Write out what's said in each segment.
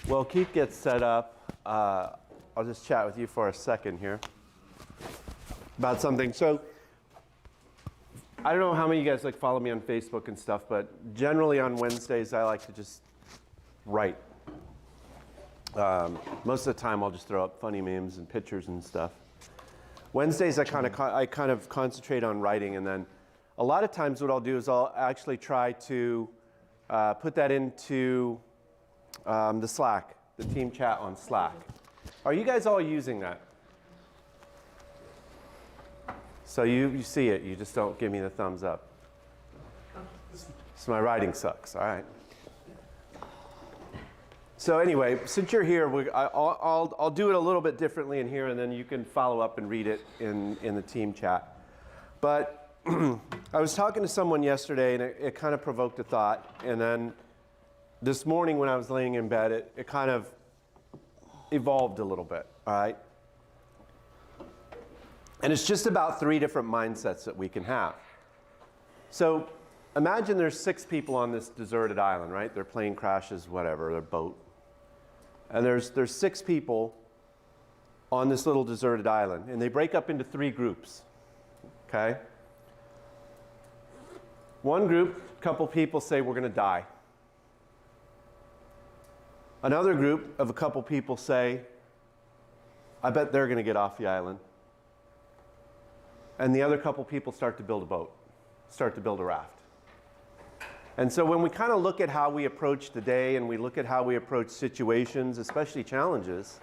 Well, Keith gets set up. I'll just chat with you for a second here about something. So I don't know how many of you guys follow me on Facebook and stuff, but generally on Wednesdays I like to just write. Most of the time I'll just throw up funny memes and pictures and stuff. Wednesdays I kind of concentrate on writing, and then a lot of times what I'll do is I'll actually try to put that into the Slack, the team chat on Slack. Are you guys all using that? So you see it, you just don't give me the thumbs up. So my writing sucks, all right. So anyway, since you're here, I'll do it a little bit differently in here, and then you can follow up and read it in the team chat. But I was talking to someone yesterday, and it kind of provoked a thought. And then this morning when I was laying in bed, it kind of evolved a little bit, all right? And it's just about 3 different mindsets that we can have. So imagine there's 6 people on this deserted island, right? Their plane crashes, whatever, their boat. And there's 6 people on this little deserted island, and they break up into 3 groups, okay? One group, a couple people say we're going to die. Another group of a couple people say, I bet they're going to get off the island. And the other couple people start to build a boat, start to build a raft. And so when we kind of look at how we approach the day and we look at how we approach situations, especially challenges,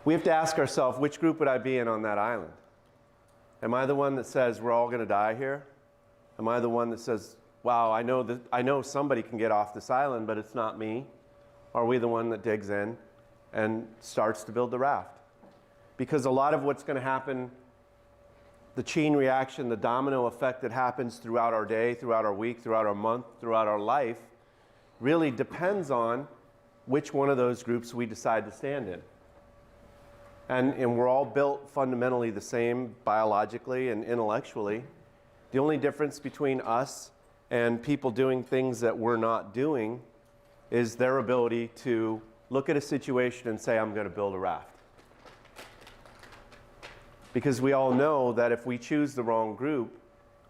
we have to ask ourselves, which group would I be in on that island? Am I the one that says we're all going to die here? Am I the one that says, wow, I know somebody can get off this island, but it's not me? Or are we the one that digs in and starts to build the raft? Because a lot of what's going to happen, the chain reaction, the domino effect that happens throughout our day, throughout our week, throughout our month, throughout our life, really depends on which one of those groups we decide to stand in. And we're all built fundamentally the same biologically and intellectually. The only difference between us and people doing things that we're not doing is their ability to look at a situation and say, I'm going to build a raft. Because we all know that if we choose the wrong group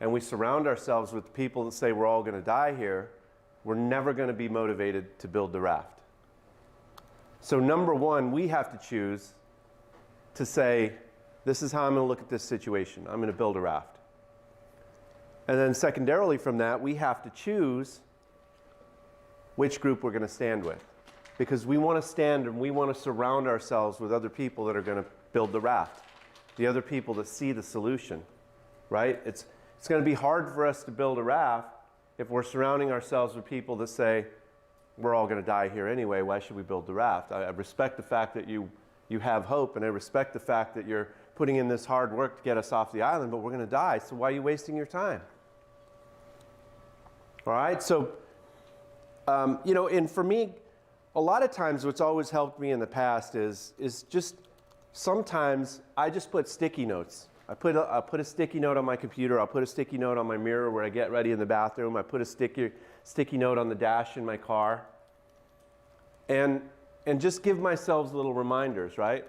and we surround ourselves with people that say we're all going to die here, we're never going to be motivated to build the raft. So number one, we have to choose to say, this is how I'm going to look at this situation. I'm going to build a raft. And then secondarily from that, we have to choose which group we're going to stand with. Because we want to stand and we want to surround ourselves with other people that are going to build the raft. The other people that see the solution, right? It's going to be hard for us to build a raft if we're surrounding ourselves with people that say, we're all going to die here anyway, why should we build the raft? I respect the fact that you have hope, and I respect the fact that you're putting in this hard work to get us off the island, but we're going to die, so why are you wasting your time? All right, so, and for me, a lot of times what's always helped me in the past is just sometimes I just put sticky notes. I put a sticky note on my computer. I'll put a sticky note on my mirror where I get ready in the bathroom. I put a sticky note on the dash in my car. And just give myself little reminders, right?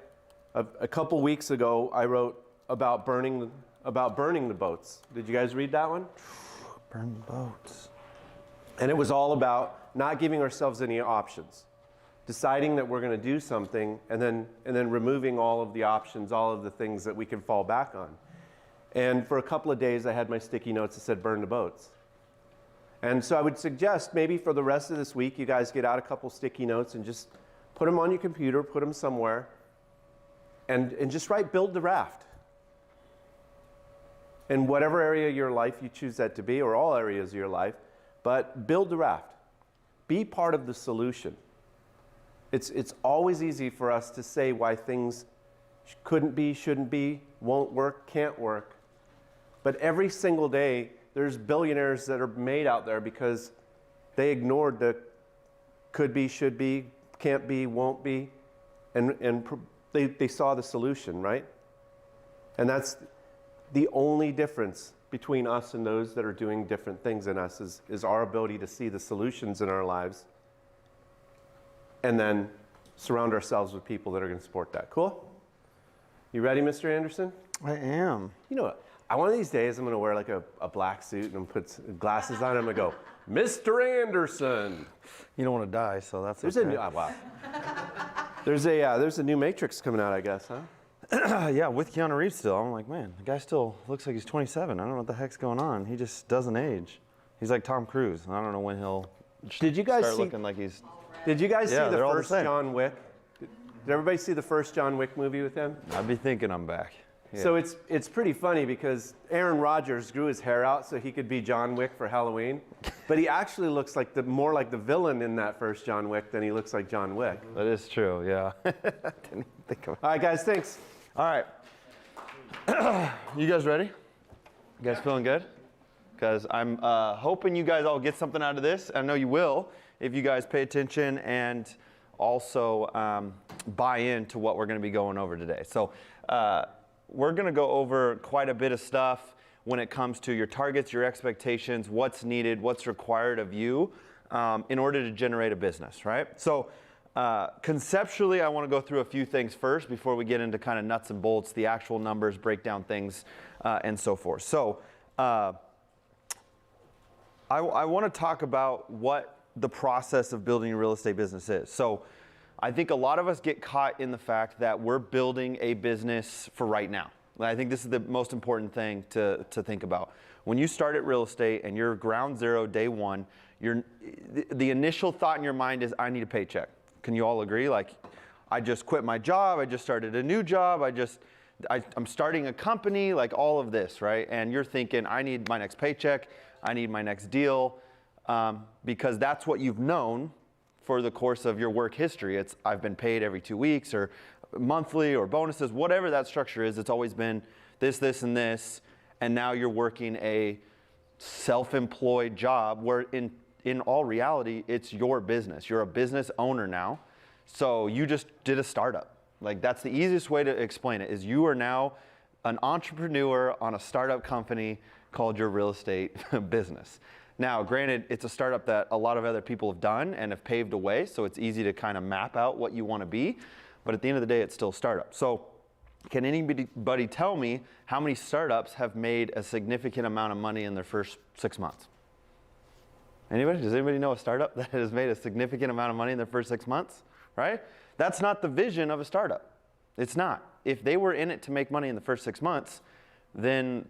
A couple weeks ago, I wrote about burning the boats. Did you guys read that one? Burn the boats. And it was all about not giving ourselves any options. Deciding that we're going to do something and then removing all of the options, all of the things that we can fall back on. And for a couple of days I had my sticky notes that said burn the boats. And so I would suggest maybe for the rest of this week you guys get out a couple sticky notes and just put them on your computer, put them somewhere, and just write build the raft. In whatever area of your life you choose that to be, or all areas of your life, but build the raft. Be part of the solution. It's always easy for us to say why things couldn't be, shouldn't be, won't work, can't work. But every single day, there's billionaires that are made out there because they ignored the could be, should be, can't be, won't be, and they saw the solution, right? And that's the only difference between us and those that are doing different things in us is our ability to see the solutions in our lives and then surround ourselves with people that are going to support that. Cool? You ready, Mr. Anderson? I am. You know what? One of these days, I'm going to wear like a black suit and I'm put glasses on. And I'm going to go, Mr. Anderson. You don't want to die, so that's There's okay. a new, wow. There's a new Matrix coming out, I guess, huh? Yeah, with Keanu Reeves still. I'm like, man, the guy still looks like he's 27. I don't know what the heck's going on. He just doesn't age. He's like Tom Cruise. I don't know when he'll Did you guys start see? looking like he's. Did you guys Yeah, see the they're all the first same. John Wick? Did everybody see the first John Wick movie with him? I'd be thinking I'm back. Yeah. So it's pretty funny because Aaron Rodgers grew his hair out so he could be John Wick for Halloween, but he actually looks like more like the villain in that first John Wick than he looks like John Wick. That is true. Yeah. Didn't even think of it. All right, guys, thanks. All right. You guys ready? You guys feeling good? Because I'm hoping you guys all get something out of this. I know you will if you guys pay attention and also buy into what we're going to be going over today. So we're going to go over quite a bit of stuff when it comes to your targets, your expectations, what's needed, what's required of you in order to generate a business, right? So conceptually, I want to go through a few things first before we get into kind of nuts and bolts, the actual numbers, break down things, and so forth. So I want to talk about what the process of building a real estate business is. So I think a lot of us get caught in the fact that we're building a business for right now. And I think this is the most important thing to think about. When you start at real estate and you're ground zero, day one, the initial thought in your mind is, I need a paycheck. Can you all agree? Like, I just quit my job, I just started a new job, I'm starting a company, like all of this, right? And you're thinking, I need my next paycheck, I need my next deal, because that's what you've known for the course of your work history. I've been paid every 2 weeks or monthly or bonuses, whatever that structure is. It's always been this, this, and this. And now you're working a self-employed job where in all reality, it's your business. You're a business owner now. So you just did a startup. Like, that's the easiest way to explain it, is you are now an entrepreneur on a startup company called your real estate business. Now, granted, it's a startup that a lot of other people have done and have paved a way, so it's easy to kind of map out what you want to be. But at the end of the day, it's still a startup. So can anybody tell me how many startups have made a significant amount of money in their first 6 months? Anybody? Does anybody know a startup that has made a significant amount of money in their first 6 months? Right? That's not the vision of a startup. It's not. If they were in it to make money in the first 6 months, then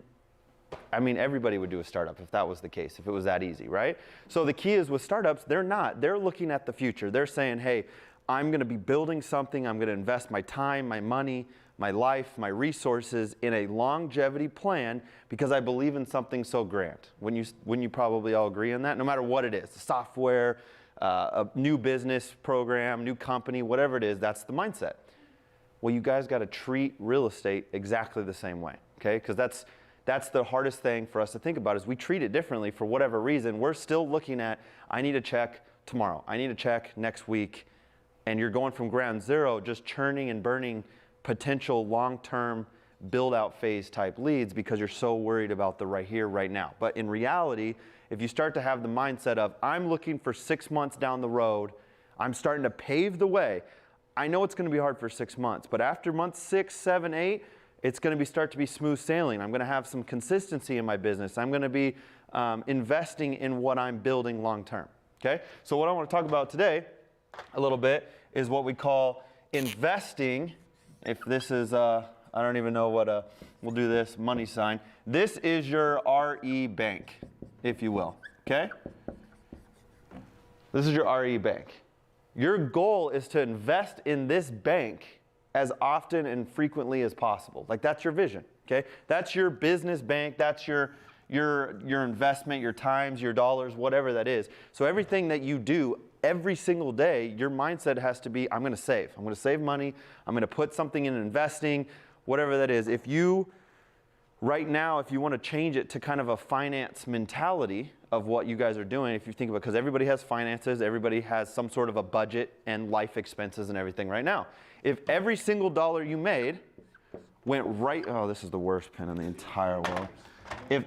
I mean, everybody would do a startup if that was the case, if it was that easy, right? So the key is with startups, they're not. They're looking at the future. They're saying, hey, I'm going to be building something. I'm going to invest my time, my money, my life, my resources in a longevity plan because I believe in something so grand. Wouldn't you probably all agree on that? No matter what it is, software, a new business program, new company, whatever it is, that's the mindset. Well, you guys got to treat real estate exactly the same way, okay? Because that's the hardest thing for us to think about is we treat it differently for whatever reason. We're still looking at, I need a check tomorrow. I need a check next week. And you're going from ground zero, just churning and burning potential long-term build-out phase type leads because you're so worried about the right here, right now. But in reality, if you start to have the mindset of, I'm looking for 6 months down the road, I'm starting to pave the way. I know it's going to be hard for 6 months, but after month 6, 7, 8, it's going to start to be smooth sailing. I'm going to have some consistency in my business. I'm going to be investing in what I'm building long term. Okay? So what I want to talk about today a little bit is what we call investing. If this is, I don't even know what, we'll do this, money sign. This is your RE bank, if you will. Okay? This is your RE bank. Your goal is to invest in this bank as often and frequently as possible. Like, that's your vision, okay? That's your business bank, that's your investment, your times, your dollars, whatever that is. So everything that you do every single day, your mindset has to be, I'm gonna save. I'm gonna save money, I'm gonna put something in investing, whatever that is. If you, right now, if you wanna change it to kind of a finance mentality of what you guys are doing, if you think about, because everybody has finances, everybody has some sort of a budget and life expenses and everything right now. If every single dollar you made went right, oh, this is the worst pen in the entire world. If,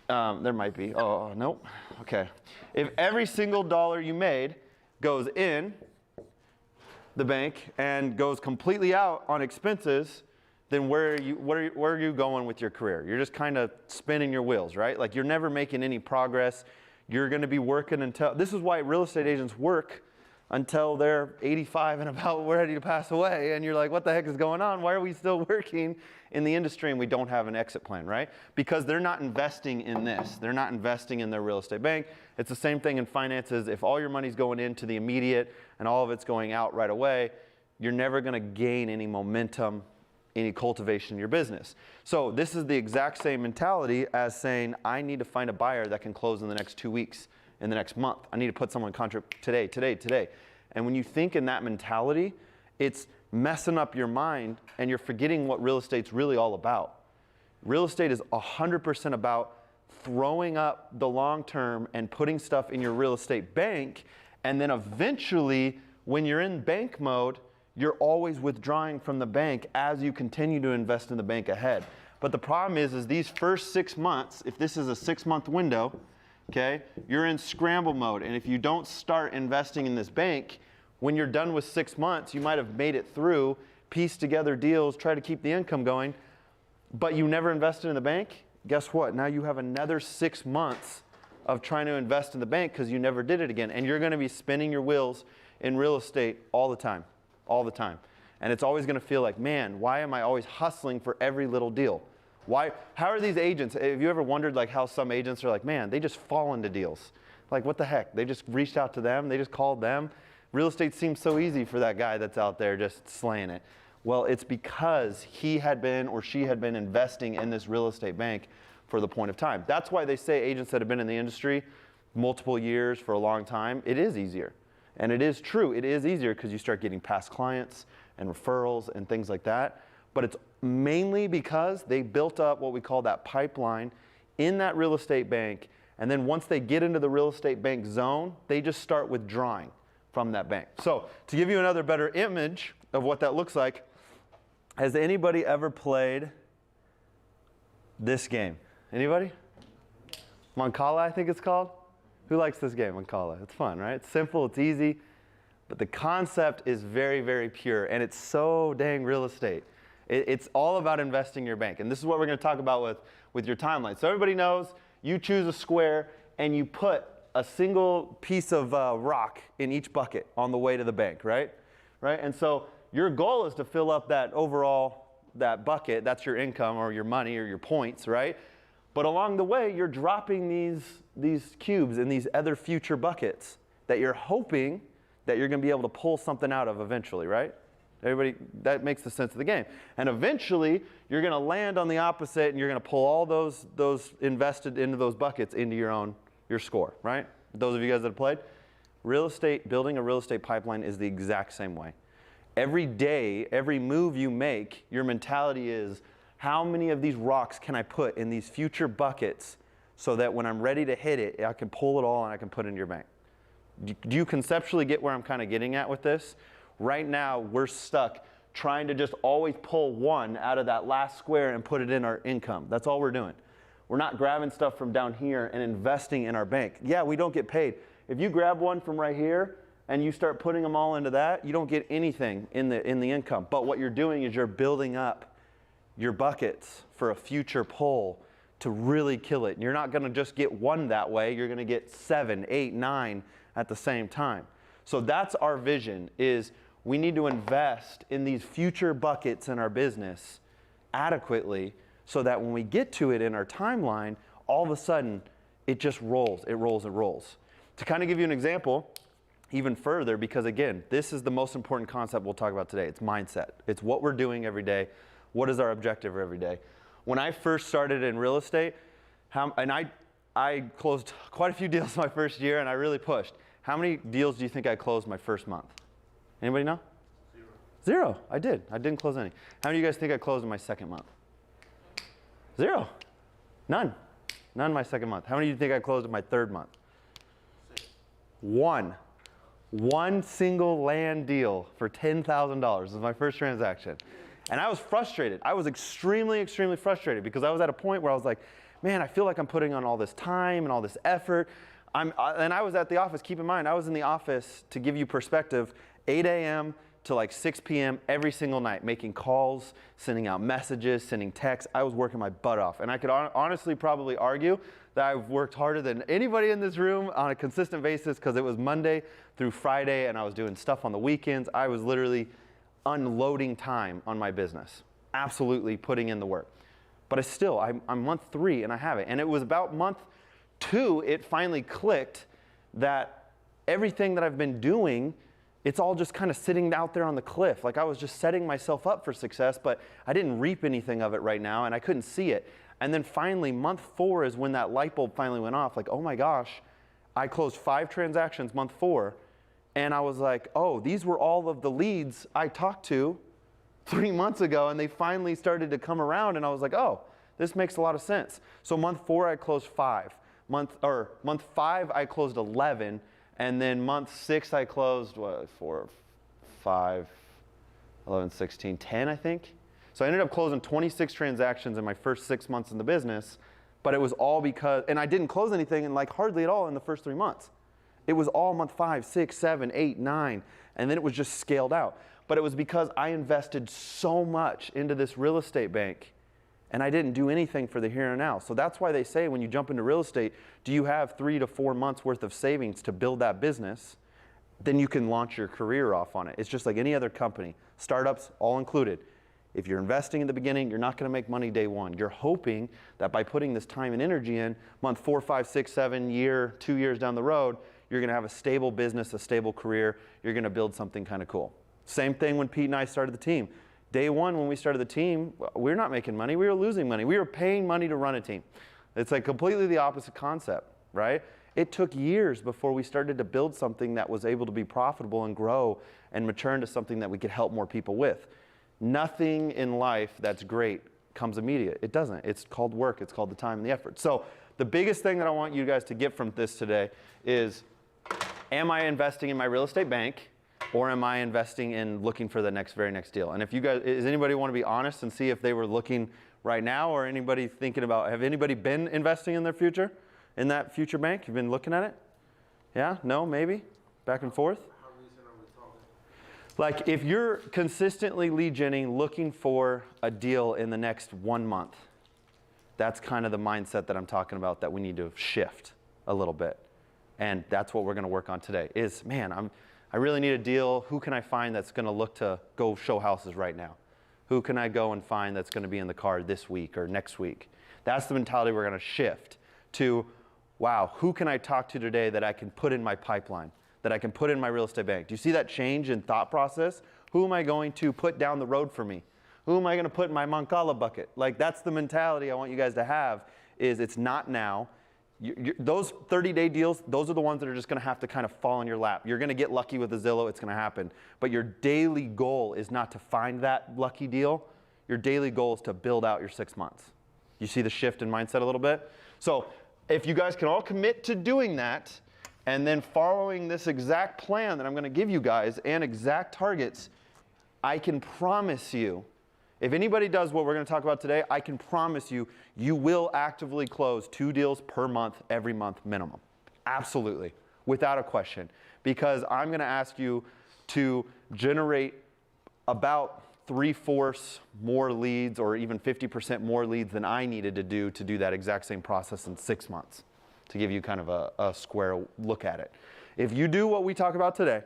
there might be, oh, nope, okay. If every single dollar you made goes in the bank and goes completely out on expenses, then where are you going with your career? You're just kind of spinning your wheels, right? Like you're never making any progress. You're going to be working until, this is why real estate agents work until they're 85 and about ready to pass away. And you're like, what the heck is going on? Why are we still working in the industry and we don't have an exit plan, right? Because they're not investing in this. They're not investing in their real estate bank. It's the same thing in finances. If all your money's going into the immediate and all of it's going out right away, you're never going to gain any momentum, any cultivation in your business. So this is the exact same mentality as saying, I need to find a buyer that can close in the next 2 weeks, in the next month. I need to put someone in contract today. And when you think in that mentality, it's messing up your mind and you're forgetting what real estate's really all about. Real estate is 100% about throwing up the long term and putting stuff in your real estate bank. And then eventually, when you're in bank mode, you're always withdrawing from the bank as you continue to invest in the bank ahead. But the problem is these first 6 months, if this is a 6-month window, okay, you're in scramble mode. And if you don't start investing in this bank, when you're done with 6 months, you might have made it through, pieced together deals, try to keep the income going, but you never invested in the bank. Guess what? Now you have another 6 months of trying to invest in the bank because you never did it again. And you're going to be spinning your wheels in real estate all the time. All the time. And it's always going to feel like, man, why am I always hustling for every little deal? How are these agents, have you ever wondered like how some agents are like, man, they just fall into deals. Like what the heck? They just reached out to them, they just called them. Real estate seems so easy for that guy that's out there just slaying it. Well, it's because he had been or she had been investing in this real estate bank for the point of time. That's why they say agents that have been in the industry multiple years for a long time, it is easier. And it is true, it is easier because you start getting past clients and referrals and things like that. But it's mainly because they built up what we call that pipeline in that real estate bank. And then once they get into the real estate bank zone, they just start withdrawing from that bank. So to give you another better image of what that looks like, has anybody ever played this game? Anybody? Mancala, I think it's called. Who likes this game, Mancala? It's fun, right? It's simple, it's easy, but the concept is very, very pure, and it's so dang real estate. It's all about investing in your bank, and this is what we're going to talk about with your timeline. So everybody knows you choose a square, and you put a single piece of rock in each bucket on the way to the bank, right? And so your goal is to fill up that overall, that bucket. That's your income or your money or your points, right? But along the way, you're dropping these cubes in these other future buckets that you're hoping that you're going to be able to pull something out of eventually, right? Everybody, that makes the sense of the game. And eventually, you're going to land on the opposite, and you're going to pull all those invested into those buckets into your score, right? Those of you guys that have played, real estate, building a real estate pipeline is the exact same way. Every day, every move you make, your mentality is, how many of these rocks can I put in these future buckets so that when I'm ready to hit it, I can pull it all and I can put it in your bank? Do you conceptually get where I'm kind of getting at with this? Right now, we're stuck trying to just always pull one out of that last square and put it in our income. That's all we're doing. We're not grabbing stuff from down here and investing in our bank. Yeah, we don't get paid. If you grab one from right here and you start putting them all into that, you don't get anything in the income. But what you're doing is you're building up your buckets for a future pull to really kill it. And you're not going to just get one that way. You're going to get 7, 8, 9 at the same time. So that's our vision, is we need to invest in these future buckets in our business adequately so that when we get to it in our timeline, all of a sudden it just rolls. It rolls, it rolls. To kind of give you an example even further, because again, this is the most important concept we'll talk about today. It's mindset. It's what we're doing every day. What is our objective every day? When I first started in real estate, and I closed quite a few deals my first year, and I really pushed. How many deals do you think I closed my first month? Anybody know? 0. I did. I didn't close any. How many of you guys think I closed in my second month? 0. None. None my second month. How many of you think I closed in my third month? 1. One single land deal for $10,000 was my first transaction. And I was frustrated. I was extremely, extremely frustrated because I was at a point where I was like, man, I feel like I'm putting on all this time and all this effort. And I was at the office. Keep in mind, I was in the office, to give you perspective, 8 a.m. to like 6 p.m. every single night, making calls, sending out messages, sending texts. I was working my butt off. And I could honestly probably argue that I've worked harder than anybody in this room on a consistent basis, because it was Monday through Friday and I was doing stuff on the weekends. I was literally unloading time on my business, absolutely putting in the work. But I'm month 3 and I haven't. And it was about month 2, it finally clicked that everything that I've been doing, it's all just kind of sitting out there on the cliff. Like I was just setting myself up for success, but I didn't reap anything of it right now and I couldn't see it. And then finally, month 4 is when that light bulb finally went off. Like, oh my gosh, I closed 5 transactions month 4. And I was like, oh, these were all of the leads I talked to 3 months ago, and they finally started to come around. And I was like, oh, this makes a lot of sense. So month 4, I closed 5. Month 5, I closed 11. And then month 6, I closed, 4, 5, 11, 16, 10, I think. So I ended up closing 26 transactions in my first 6 months in the business, but it was all because, and I didn't close anything in like hardly at all in the first 3 months. It was all month 5, 6, 7, 8, 9, and then it was just scaled out. But it was because I invested so much into this real estate bank and I didn't do anything for the here and now. So that's why they say when you jump into real estate, do you have 3 to 4 months worth of savings to build that business? Then you can launch your career off on it. It's just like any other company, startups all included. If you're investing in the beginning, you're not going to make money day 1. You're hoping that by putting this time and energy in, month 4, 5, 6, 7, year, 2 years down the road, you're going to have a stable business, a stable career. You're going to build something kind of cool. Same thing when Pete and I started the team. Day 1, when we started the team, we were not making money. We were losing money. We were paying money to run a team. It's like completely the opposite concept, right? It took years before we started to build something that was able to be profitable and grow and mature into something that we could help more people with. Nothing in life that's great comes immediate. It doesn't. It's called work. It's called the time and the effort. So the biggest thing that I want you guys to get from this today is, am I investing in my real estate bank, or am I investing in looking for the very next deal? And if you guys, does anybody want to be honest and see if they were looking right now, or anybody thinking about, have anybody been investing in their future, in that future bank? You've been looking at it? Yeah? No? Maybe? Back and forth? Like if you're consistently lead genning, looking for a deal in the next 1 month, that's kind of the mindset that I'm talking about that we need to shift a little bit. And that's what we're going to work on today is, man, I really need a deal. Who can I find that's going to look to go show houses right now? Who can I go and find that's going to be in the car this week or next week? That's the mentality we're going to shift to, wow, who can I talk to today that I can put in my pipeline, that I can put in my real estate bank? Do you see that change in thought process? Who am I going to put down the road for me? Who am I going to put in my Mancala bucket? Like that's the mentality I want you guys to have, is it's not now. Those 30-day deals, those are the ones that are just going to have to kind of fall in your lap. You're going to get lucky with the Zillow. It's going to happen. But your daily goal is not to find that lucky deal. Your daily goal is to build out your 6 months. You see the shift in mindset a little bit? So if you guys can all commit to doing that and then following this exact plan that I'm going to give you guys and exact targets, I can promise you, if anybody does what we're going to talk about today, I can promise you, you will actively close 2 deals per month, every month minimum. Absolutely, without a question. Because I'm going to ask you to generate about 3/4 more leads or even 50% more leads than I needed to do that exact same process in 6 months, to give you kind of a square look at it. If you do what we talk about today,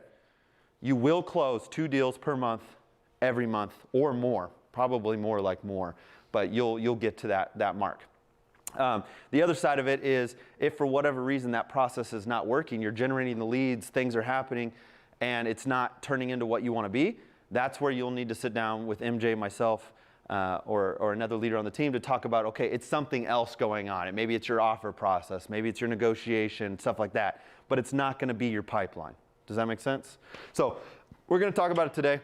you will close 2 deals per month, every month, or more. Probably more, like more, but you'll get to that mark. The other side of it is, if for whatever reason that process is not working, you're generating the leads, things are happening, and it's not turning into what you want to be, that's where you'll need to sit down with MJ, myself, or another leader on the team to talk about, okay, it's something else going on. And maybe it's your offer process, maybe it's your negotiation, stuff like that, but it's not going to be your pipeline. Does that make sense? So we're going to talk about it today,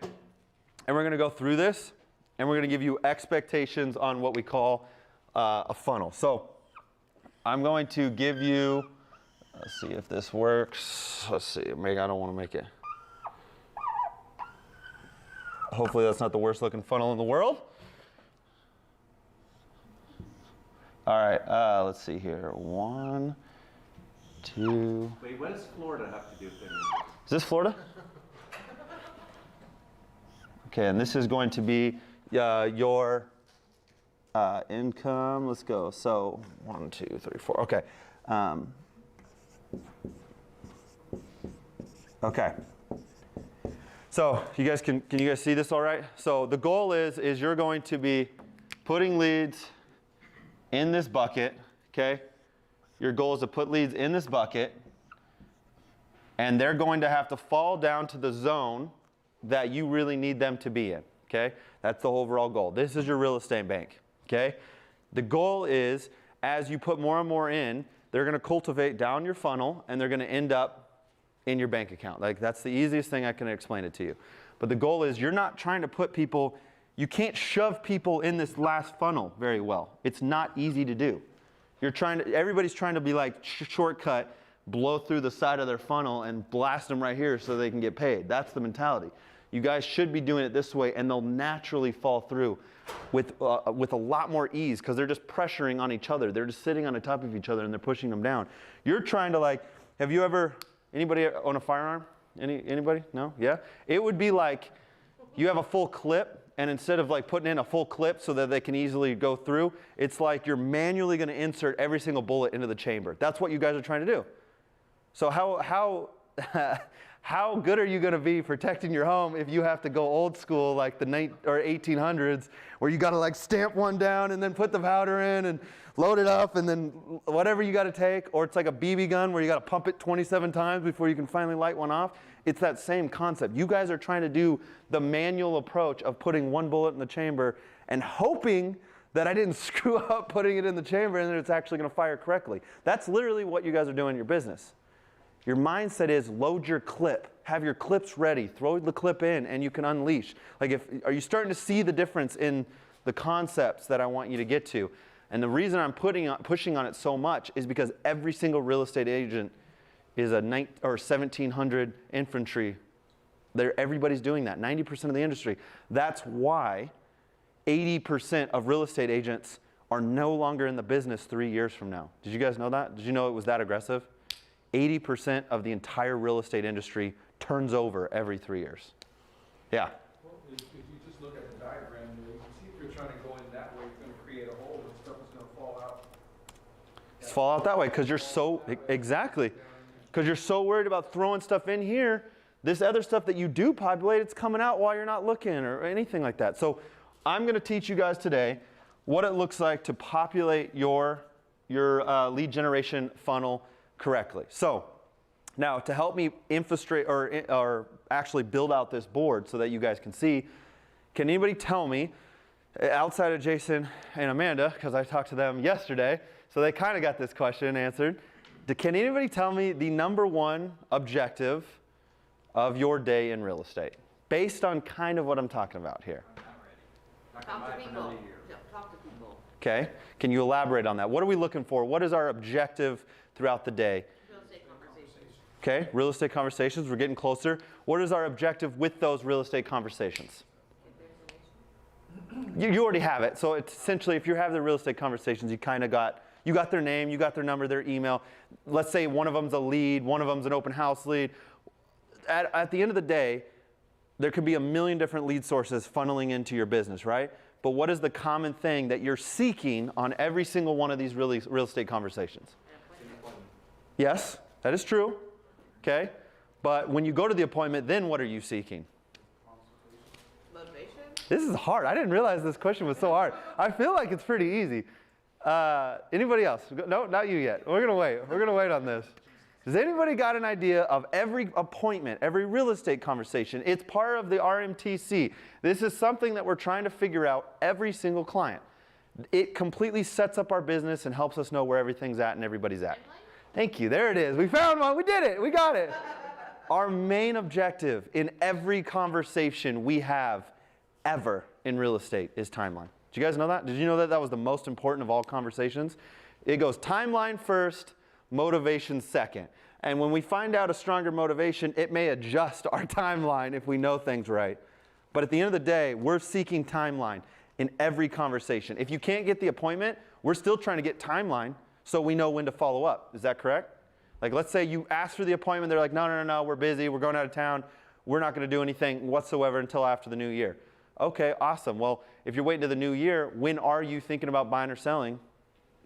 and we're going to go through this. And we're going to give you expectations on what we call a funnel. So I'm going to give you, let's see if this works. Let's see, maybe I don't want to make it. Hopefully that's not the worst looking funnel in the world. All right, let's see here. 1, 2. Wait, what does Florida have to do with it? Is this Florida? Okay, and this is going to be your income. Let's go. So 1, 2, 3, 4. Okay. Okay. So you guys can you guys see this all right? So the goal is you're going to be putting leads in this bucket, okay? Your goal is to put leads in this bucket, and they're going to have to fall down to the zone that you really need them to be in, okay? That's the overall goal. This is your real estate bank, okay? The goal is, as you put more and more in, they're going to cultivate down your funnel, and they're going to end up in your bank account. Like, that's the easiest thing I can explain it to you. But the goal is you're not trying to put people, you can't shove people in this last funnel very well. It's not easy to do. You're trying to, everybody's trying to be like shortcut, blow through the side of their funnel and blast them right here so they can get paid. That's the mentality. You guys should be doing it this way, and they'll naturally fall through with a lot more ease, because they're just pressuring on each other. They're just sitting on the top of each other and they're pushing them down. You're trying to, like, have you ever, anybody own a firearm? Anybody? No? Yeah? It would be like you have a full clip, and instead of like putting in a full clip so that they can easily go through, it's like you're manually going to insert every single bullet into the chamber. That's what you guys are trying to do. So how good are you going to be protecting your home if you have to go old school like the 1800s, where you got to like stamp one down and then put the powder in and load it up and then whatever you got to take, or it's like a BB gun where you got to pump it 27 times before you can finally light one off? It's that same concept. You guys are trying to do the manual approach of putting one bullet in the chamber and hoping that I didn't screw up putting it in the chamber and that it's actually going to fire correctly. That's literally what you guys are doing in your business. Your mindset is load your clip, have your clips ready, throw the clip in, and you can unleash. Like, are you starting to see the difference in the concepts that I want you to get to? And the reason I'm pushing on it so much is because every single real estate agent is a 1700 infantry. Everybody's doing that, 90% of the industry. That's why 80% of real estate agents are no longer in the business 3 years from now. Did you guys know that? Did you know it was that aggressive? 80% of the entire real estate industry turns over every 3 years. Yeah? Well, if you just look at the diagram, you can see if you're trying to go in that way, you're going to create a hole and stuff is going to fall out. It's fall out that way because you're so, exactly. Because you're so worried about throwing stuff in here, this other stuff that you do populate, it's coming out while you're not looking or anything like that. So I'm going to teach you guys today what it looks like to populate your lead generation funnel correctly. So now, to help me infiltrate or actually build out this board so that you guys can see, can anybody tell me, outside of Jason and Amanda, because I talked to them yesterday, so they kind of got this question answered, can anybody tell me the #1 objective of your day in real estate, based on kind of what I'm talking about here? Talk to people. Talk to people. Okay, can you elaborate on that? What are we looking for? What is our objective throughout the day? Real estate conversations. Okay, real estate conversations, we're getting closer. What is our objective with those real estate conversations? You already have it. So it's essentially, if you have the real estate conversations, you kind of got their name, you got their number, their email. Let's say one of them's a lead, one of them's an open house lead. At the end of the day, there could be a million different lead sources funneling into your business, right? But what is the common thing that you're seeking on every single one of these real estate conversations? Yes, that is true. Okay? But when you go to the appointment, then what are you seeking? Motivation? This is hard. I didn't realize this question was so hard. I feel like it's pretty easy. Anybody else? No, not you yet. We're going to wait. We're going to wait on this. Does anybody got an idea of every appointment, every real estate conversation? It's part of the RMTC. This is something that we're trying to figure out every single client. It completely sets up our business and helps us know where everything's at and everybody's at. Thank you. There it is. We found one. We did it. We got it. Our main objective in every conversation we have ever in real estate is timeline. Did you guys know that? Did you know that that was the most important of all conversations? It goes timeline first, motivation second. And when we find out a stronger motivation, it may adjust our timeline if we know things right. But at the end of the day, we're seeking timeline in every conversation. If you can't get the appointment, we're still trying to get timeline so we know when to follow up. Is that correct? Like, let's say you ask for the appointment, they're like, no, we're busy, we're going out of town. we're not going to do anything whatsoever until after the new year. Okay, awesome. Well, if you're waiting to the new year, when are you thinking about buying or selling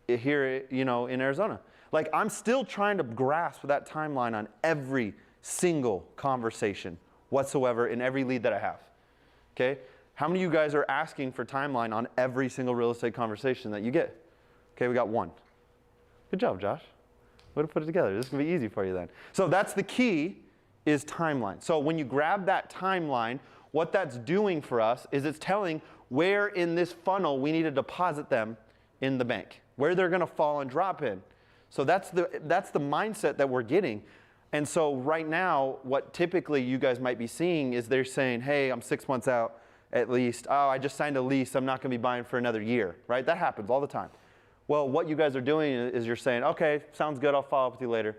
here, you know, in Arizona? Like, I'm still trying to grasp that timeline on every single conversation whatsoever in every lead that I have. Okay? How many of you guys are asking for timeline on every single real estate conversation that you get? Okay, we got one. Good job, Josh. Way to put it together. This is going to be easy for you then. So that's the key, is timeline. So when you grab that timeline, what that's doing for us is it's telling where in this funnel we need to deposit them in the bank, where they're going to fall and drop in. So that's the mindset that we're getting. And so right now, what typically you guys might be seeing is they're saying, hey, I'm 6 months out at least. Oh, I just signed a lease. I'm not going to be buying for another year, right? That happens all the time. Well, what you guys are doing is you're saying, okay, sounds good. I'll follow up with you later.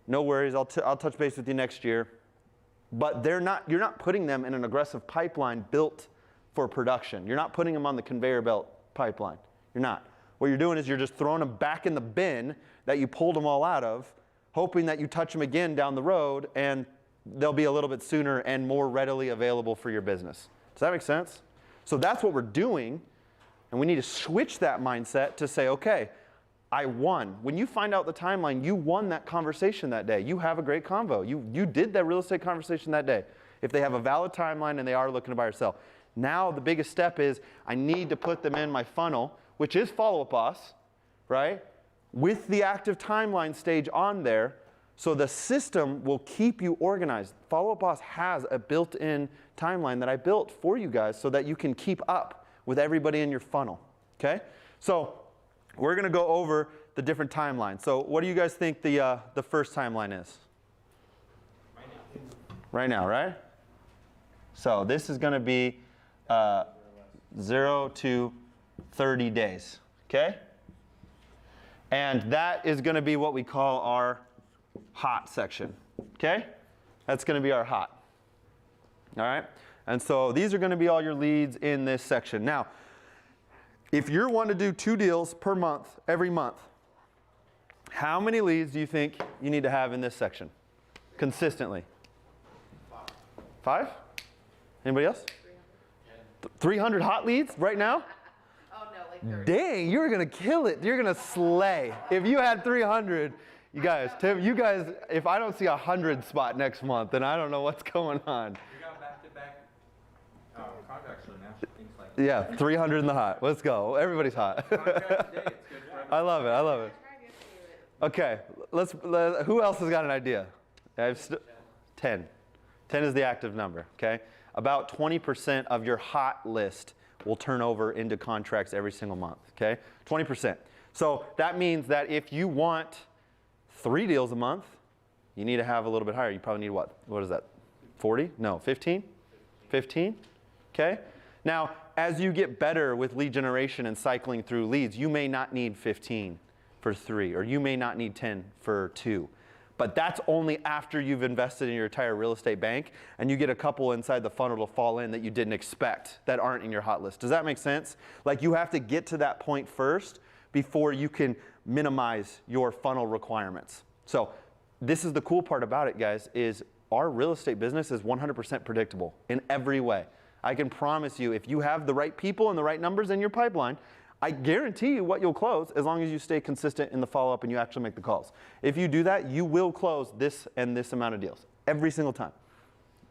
No worries. I'll touch base with you next year. But you're not putting them in an aggressive pipeline built for production. You're not putting them on the conveyor belt pipeline. You're not. What you're doing is you're just throwing them back in the bin that you pulled them all out of, hoping that you touch them again down the road and they'll be a little bit sooner and more readily available for your business. Does that make sense? So that's what we're doing, and we need to switch that mindset to say, okay, I won. When you find out the timeline, you won that conversation that day. You have a great convo. You did that real estate conversation that day. If they have a valid timeline and they are looking to buy or sell. Now the biggest step is I need to put them in my funnel, which is Follow Up Boss, right? With the active timeline stage on there, so the system will keep you organized. Follow Up Boss has a built-in timeline that I built for you guys so that you can keep up with everybody in your funnel, okay? So we're going to go over the different timelines. So what do you guys think the first timeline is? Right now. Right now, right? So this is going to be 0 to 30 days, okay? And that is going to be what we call our hot section, okay? That's going to be our hot, all right? And so these are going to be all your leads in this section. Now, if you're wanting to do 2 deals per month, every month, how many leads do you think you need to have in this section consistently? 5? Anybody else? 300 hot leads right now? Oh, no, like 30. Dang, you're going to kill it. You're going to slay. If you had 300, you guys, Tim, you guys, if I don't see a 100 spot next month, then I don't know what's going on. We got back-to-back contracts right now, things like that. Yeah, 300 in the hot. Let's go. Everybody's hot. Contract today, it's good for everyone. I love it. I love it. Okay, who else has got an idea? 10. 10 is the active number, okay? About 20% of your hot list will turn over into contracts every single month, okay? 20%. So that means that if you want 3 deals a month, you need to have a little bit higher. You probably need what? What is that? 40? No, 15? 15? Okay? Now, as you get better with lead generation and cycling through leads, you may not need 15 for 3, or you may not need 10 for 2. But that's only after you've invested in your entire real estate bank and you get a couple inside the funnel to fall in that you didn't expect that aren't in your hot list. Does that make sense? Like, you have to get to that point first before you can minimize your funnel requirements. So this is the cool part about it, guys, is our real estate business is 100% predictable in every way. I can promise you, if you have the right people and the right numbers in your pipeline, I guarantee you what you'll close as long as you stay consistent in the follow-up and you actually make the calls. If you do that, you will close this and this amount of deals every single time.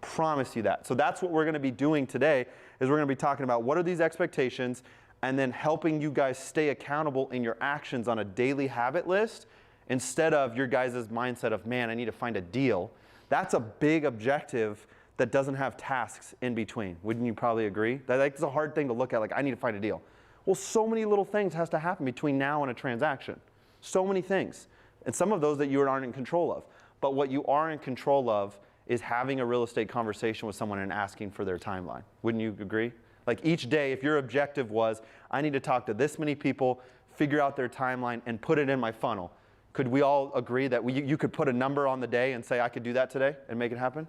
Promise you that. So that's what we're going to be doing today, is we're going to be talking about what are these expectations and then helping you guys stay accountable in your actions on a daily habit list instead of your guys' mindset of, man, I need to find a deal. That's a big objective that doesn't have tasks in between. Wouldn't you probably agree? That's a hard thing to look at, like, I need to find a deal. Well, so many little things has to happen between now and a transaction. So many things. And some of those that you aren't in control of. But what you are in control of is having a real estate conversation with someone and asking for their timeline. Wouldn't you agree? Like, each day, if your objective was, I need to talk to this many people, figure out their timeline, and put it in my funnel, could we all agree that you could put a number on the day and say, I could do that today and make it happen?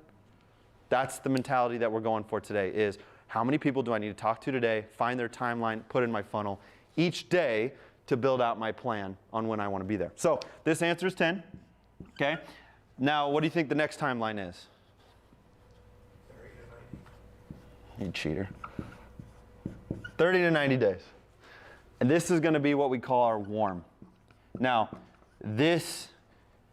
That's the mentality that we're going for today, is how many people do I need to talk to today, find their timeline, put in my funnel each day to build out my plan on when I want to be there. So this answer is 10, okay? Now, what do you think the next timeline is? You cheater. 30 to 90 days. And this is going to be what we call our warm. Now, this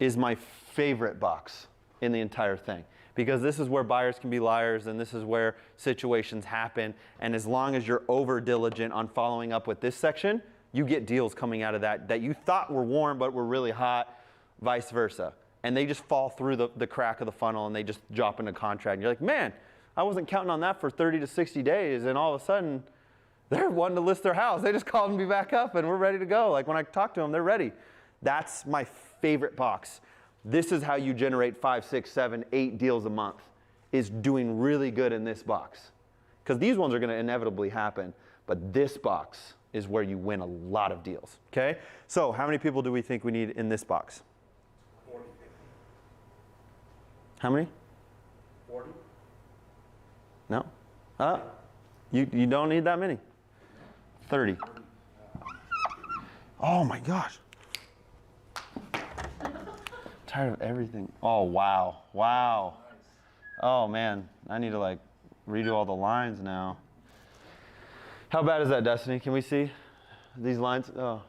is my favorite box in the entire thing, because this is where buyers can be liars, and this is where situations happen. And as long as you're over diligent on following up with this section, you get deals coming out of that you thought were warm but were really hot, vice versa. And they just fall through the crack of the funnel and they just drop into contract. And you're like, man, I wasn't counting on that for 30 to 60 days. And all of a sudden, they're wanting to list their house. They just called me back up and we're ready to go. Like when I talk to them, they're ready. That's my favorite box. This is how you generate 5, 6, 7, 8 deals a month, is doing really good in this box. Because these ones are going to inevitably happen. But this box is where you win a lot of deals. Okay? So how many people do we think we need in this box? 40. How many? 40. No? You don't need that many. 30. Oh my gosh. Tired of everything. Oh, wow. Wow. Oh man, I need to like redo all the lines now. How bad is that, Destiny? Can we see these lines? Oh.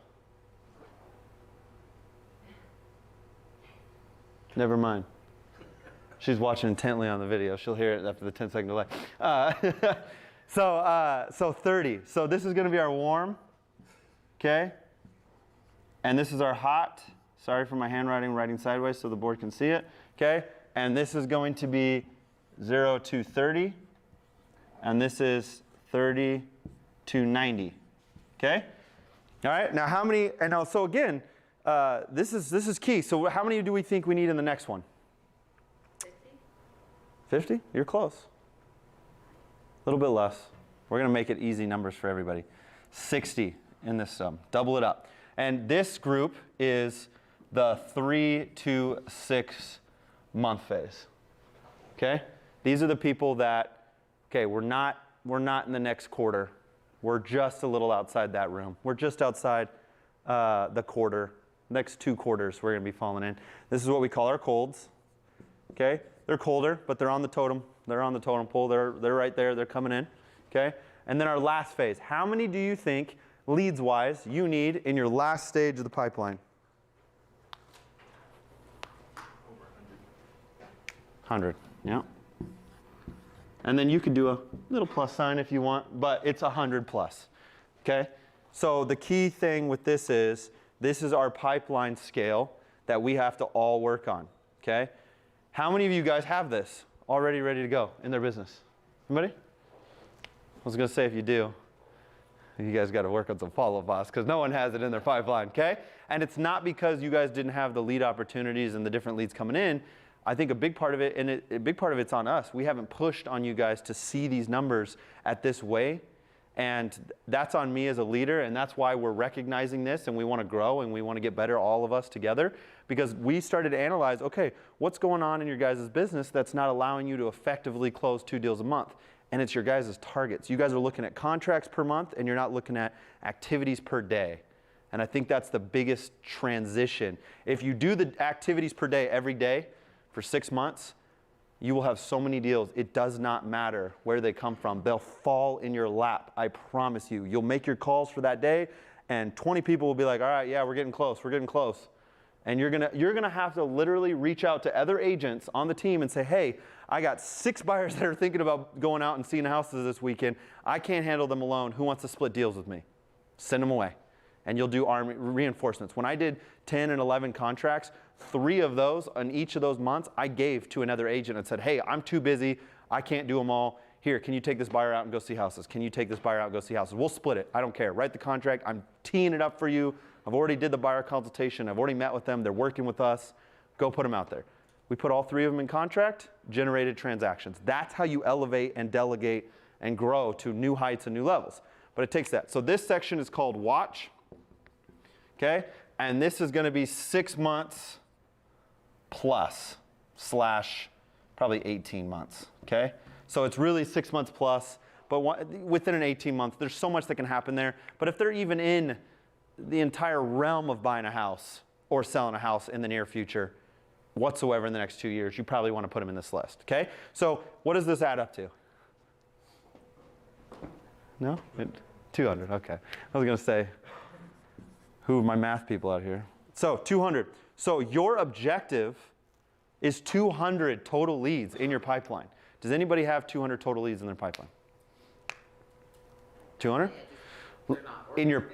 Never mind. She's watching intently on the video. She'll hear it after the 10-second delay. So 30. So this is going to be our warm, okay? And this is our hot. Sorry for my handwriting, writing sideways so the board can see it, okay? And this is going to be 0 to 30. And this is 30 to 90, okay? All right, now how many, and now, so again, this is key. So how many do we think we need in the next one? 50? You're close. A little bit less. We're going to make it easy numbers for everybody. 60 in this sum. Double it up. And this group is the 3 to 6 month phase. Okay? These are the people that, okay, we're not in the next quarter. We're just a little outside that room. We're just outside the quarter. Next 2 quarters we're going to be falling in. This is what we call our colds. Okay? They're colder, but they're on the totem. They're on the totem pole. They're right there. They're coming in. Okay? And then our last phase. How many do you think, leads-wise, you need in your last stage of the pipeline? 100. Yeah. And then you could do a little plus sign if you want, but it's 100 plus. Okay? So the key thing with this is our pipeline scale that we have to all work on. Okay? How many of you guys have this already ready to go in their business? Anybody? I was going to say if you do, you guys got to work on some follow-up, boss, because no one has it in their pipeline, okay? And it's not because you guys didn't have the lead opportunities and the different leads coming in. I think a big part of it, and a big part of it's on us. We haven't pushed on you guys to see these numbers at this way. And that's on me as a leader, and that's why we're recognizing this, and we want to grow, and we want to get better, all of us together, because we started to analyze, okay, what's going on in your guys' business that's not allowing you to effectively close 2 deals a month? And it's your guys' targets. You guys are looking at contracts per month, and you're not looking at activities per day. And I think that's the biggest transition. If you do the activities per day every day for 6 months, you will have so many deals. It does not matter where they come from. They'll fall in your lap, I promise you. You'll make your calls for that day, and 20 people will be like, all right, yeah, we're getting close, we're getting close. And you're gonna have to literally reach out to other agents on the team and say, hey, I got 6 buyers that are thinking about going out and seeing houses this weekend. I can't handle them alone. Who wants to split deals with me? Send them away. And you'll do army reinforcements. When I did 10 and 11 contracts, 3 of those on each of those months, I gave to another agent and said, hey, I'm too busy. I can't do them all. Here, can you take this buyer out and go see houses? Can you take this buyer out and go see houses? We'll split it. I don't care. Write the contract. I'm teeing it up for you. I've already did the buyer consultation. I've already met with them. They're working with us. Go put them out there. We put all 3 of them in contract, generated transactions. That's how you elevate and delegate and grow to new heights and new levels. But it takes that. So this section is called watch. Okay? And this is going to be 6 months plus / probably 18 months. Okay? So it's really 6 months plus, but within an 18 month, there's so much that can happen there. But if they're even in the entire realm of buying a house or selling a house in the near future whatsoever in the next 2 years, you probably want to put them in this list. Okay? So what does this add up to? No? 200, okay. I was going to say, who are my math people out here? So 200. So your objective is 200 total leads in your pipeline. Does anybody have 200 total leads in their pipeline? 200? In your,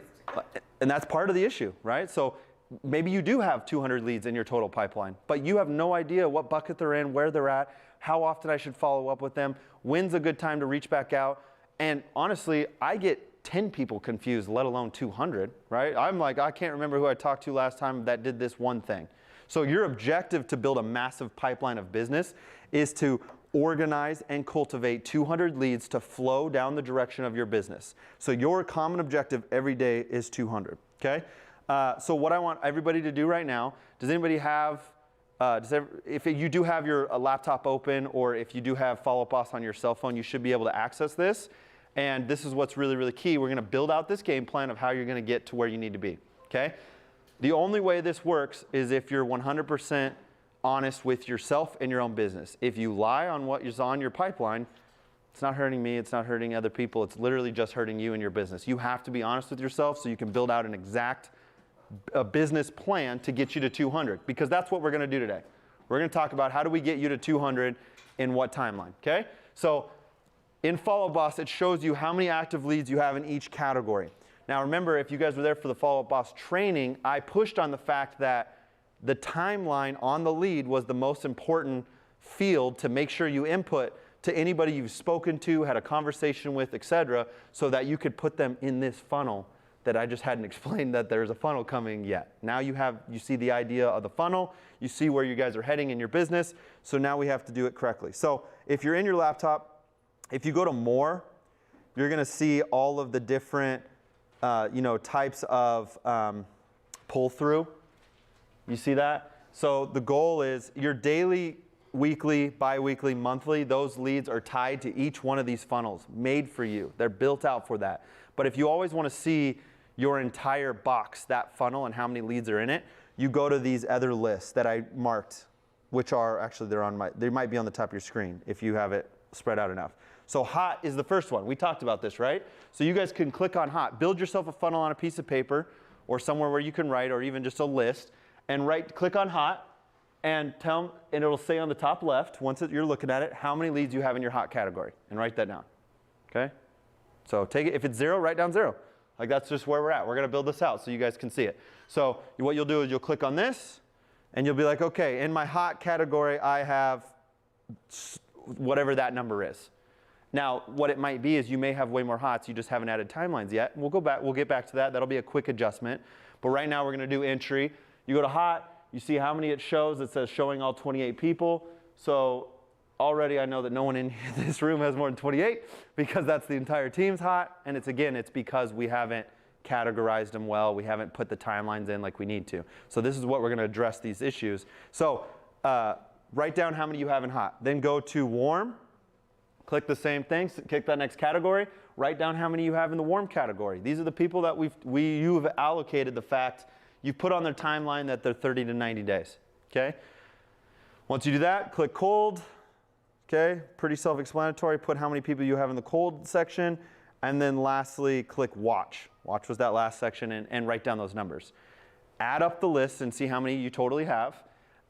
and that's part of the issue, right? So maybe you do have 200 leads in your total pipeline, but you have no idea what bucket they're in, where they're at, how often I should follow up with them, when's a good time to reach back out. And honestly, I get 10 people confused, let alone 200, right? I'm like, I can't remember who I talked to last time that did this one thing. So your objective to build a massive pipeline of business is to organize and cultivate 200 leads to flow down the direction of your business. So your common objective every day is 200, okay? So what I want everybody to do right now, does anybody have, if you do have your laptop open, or if you do have Follow Up Boss on your cell phone, you should be able to access this. And this is what's really, really key. We're going to build out this game plan of how you're going to get to where you need to be, okay? The only way this works is if you're 100% honest with yourself and your own business. If you lie on what is on your pipeline, it's not hurting me, it's not hurting other people, it's literally just hurting you and your business. You have to be honest with yourself so you can build out an exact business plan to get you to 200, because that's what we're going to do today. We're going to talk about how do we get you to 200 in what timeline, okay? So in Follow Up Boss, it shows you how many active leads you have in each category. Now remember, if you guys were there for the Follow Up Boss training, I pushed on the fact that the timeline on the lead was the most important field to make sure you input to anybody you've spoken to, had a conversation with, etc., so that you could put them in this funnel that I just hadn't explained that there's a funnel coming yet. Now you see the idea of the funnel, you see where you guys are heading in your business, so now we have to do it correctly. So if you're in your laptop, if you go to More, you're going to see all of the different types of pull-through. You see that? So the goal is your daily, weekly, bi-weekly, monthly, those leads are tied to each one of these funnels, made for you. They're built out for that. But if you always want to see your entire box, that funnel, and how many leads are in it, you go to these other lists that I marked, which are actually, they might be on the top of your screen if you have it spread out enough. So Hot is the first one. We talked about this, right? So you guys can click on Hot. Build yourself a funnel on a piece of paper or somewhere where you can write, or even just a list, and click on Hot and and it'll say on the top left, once you're looking at it, how many leads you have in your Hot category, and write that down, okay? So take it, if it's 0, write down 0. Like that's just where we're at. We're going to build this out so you guys can see it. So what you'll do is you'll click on this, and you'll be like, okay, in my Hot category, I have whatever that number is. Now, what it might be is you may have way more Hots, you just haven't added timelines yet. We'll get back to that. That'll be a quick adjustment. But right now we're going to do entry. You go to Hot, you see how many it shows. It says showing all 28 people. So already I know that no one in this room has more than 28, because that's the entire team's Hot. And it's because we haven't categorized them well. We haven't put the timelines in like we need to. So this is what we're going to address these issues. So write down how many you have in Hot. Then go to Warm. Click the same thing, click that next category, write down how many you have in the Warm category. These are the people that you've allocated the fact, you've put on their timeline that they're 30 to 90 days, okay? Once you do that, click Cold, okay? Pretty self-explanatory, put how many people you have in the Cold section, and then lastly, click Watch. Watch was that last section, and write down those numbers. Add up the list and see how many you totally have,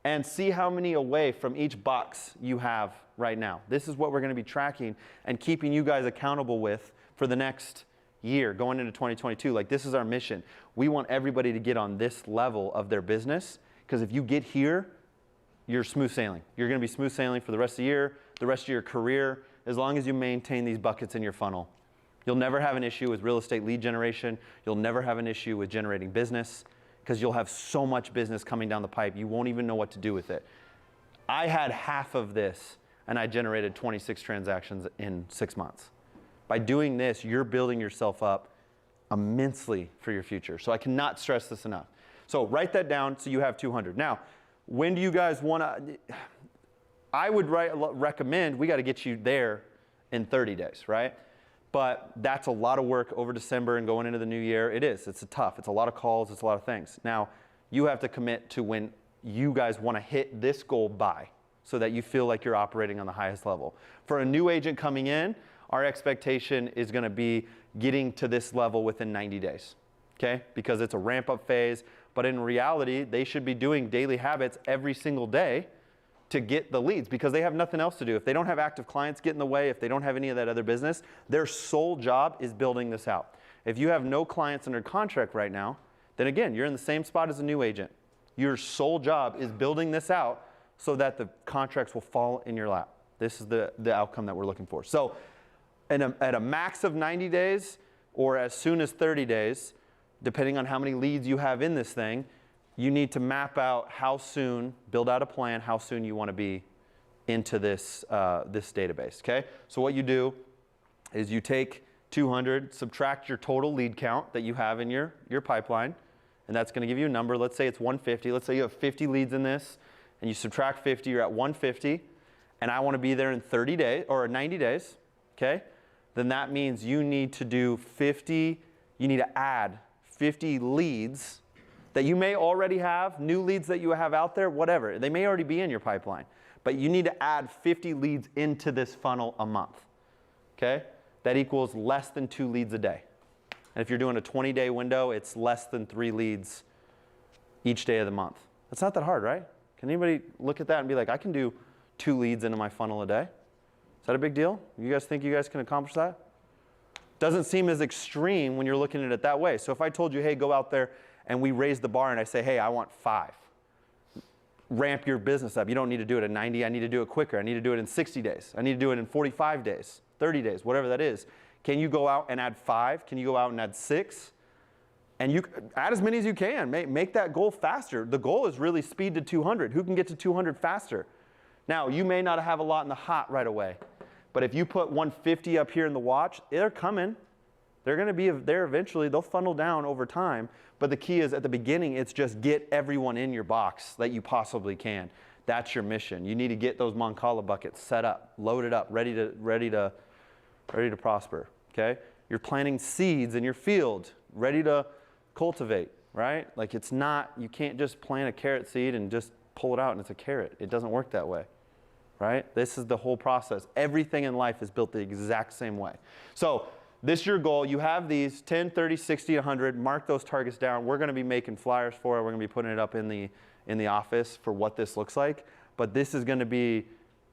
and see how many away from each box you have right now. This is what we're going to be tracking and keeping you guys accountable with for the next year, going into 2022. Like, this is our mission. We want everybody to get on this level of their business, because if you get here, you're smooth sailing. You're going to be smooth sailing for the rest of the year, the rest of your career, as long as you maintain these buckets in your funnel. You'll never have an issue with real estate lead generation. You'll never have an issue with generating business, because you'll have so much business coming down the pipe, you won't even know what to do with it. I had half of this, and I generated 26 transactions in 6 months. By doing this, you're building yourself up immensely for your future. So I cannot stress this enough. So write that down so you have 200. Now, when do you guys want to, I would recommend we got to get you there in 30 days, right? But that's a lot of work over December and going into the new year. It is. It's tough. It's a lot of calls. It's a lot of things. Now, you have to commit to when you guys want to hit this goal by, so that you feel like you're operating on the highest level. For a new agent coming in, our expectation is going to be getting to this level within 90 days, okay? Because it's a ramp-up phase, but in reality, they should be doing daily habits every single day to get the leads because they have nothing else to do. If they don't have active clients get in the way, if they don't have any of that other business, their sole job is building this out. If you have no clients under contract right now, then again, you're in the same spot as a new agent. Your sole job is building this out so that the contracts will fall in your lap. This is the outcome that we're looking for. So at a max of 90 days or as soon as 30 days, depending on how many leads you have in this thing, you need to map out how soon, build out a plan, how soon you want to be into this, this database, okay? So what you do is you take 200, subtract your total lead count that you have in your pipeline, and that's going to give you a number. Let's say it's 150. Let's say you have 50 leads in this, and you subtract 50, you're at 150, and I want to be there in 30 days or 90 days, okay? Then that means you need to do 50, you need to add 50 leads that you may already have, new leads that you have out there, whatever. They may already be in your pipeline, but you need to add 50 leads into this funnel a month, okay? That equals less than 2 leads a day. And if you're doing a 20-day window, it's less than 3 leads each day of the month. That's not that hard, right? Can anybody look at that and be like, I can do 2 leads into my funnel a day? Is that a big deal? You guys think you guys can accomplish that? Doesn't seem as extreme when you're looking at it that way. So if I told you, hey, go out there and we raise the bar and I say, hey, I want 5. Ramp your business up. You don't need to do it at 90. I need to do it quicker. I need to do it in 60 days. I need to do it in 45 days, 30 days, whatever that is. Can you go out and add 5? Can you go out and add 6? And you add as many as you can. Make that goal faster. The goal is really speed to 200. Who can get to 200 faster? Now, you may not have a lot in the hot right away. But if you put 150 up here in the watch, they're coming. They're going to be there eventually. They'll funnel down over time. But the key is at the beginning, it's just get everyone in your box that you possibly can. That's your mission. You need to get those Mancala buckets set up, loaded up, ready to prosper. Okay? You're planting seeds in your field, ready to cultivate, right? Like it's not, you can't just plant a carrot seed and just pull it out and it's a carrot. It doesn't work that way, right? This is the whole process. Everything in life is built the exact same way. So this is your goal. You have these 10, 30, 60, 100. Mark those targets down. We're going to be making flyers for it. We're going to be putting it up in the office for what this looks like. But this is going to be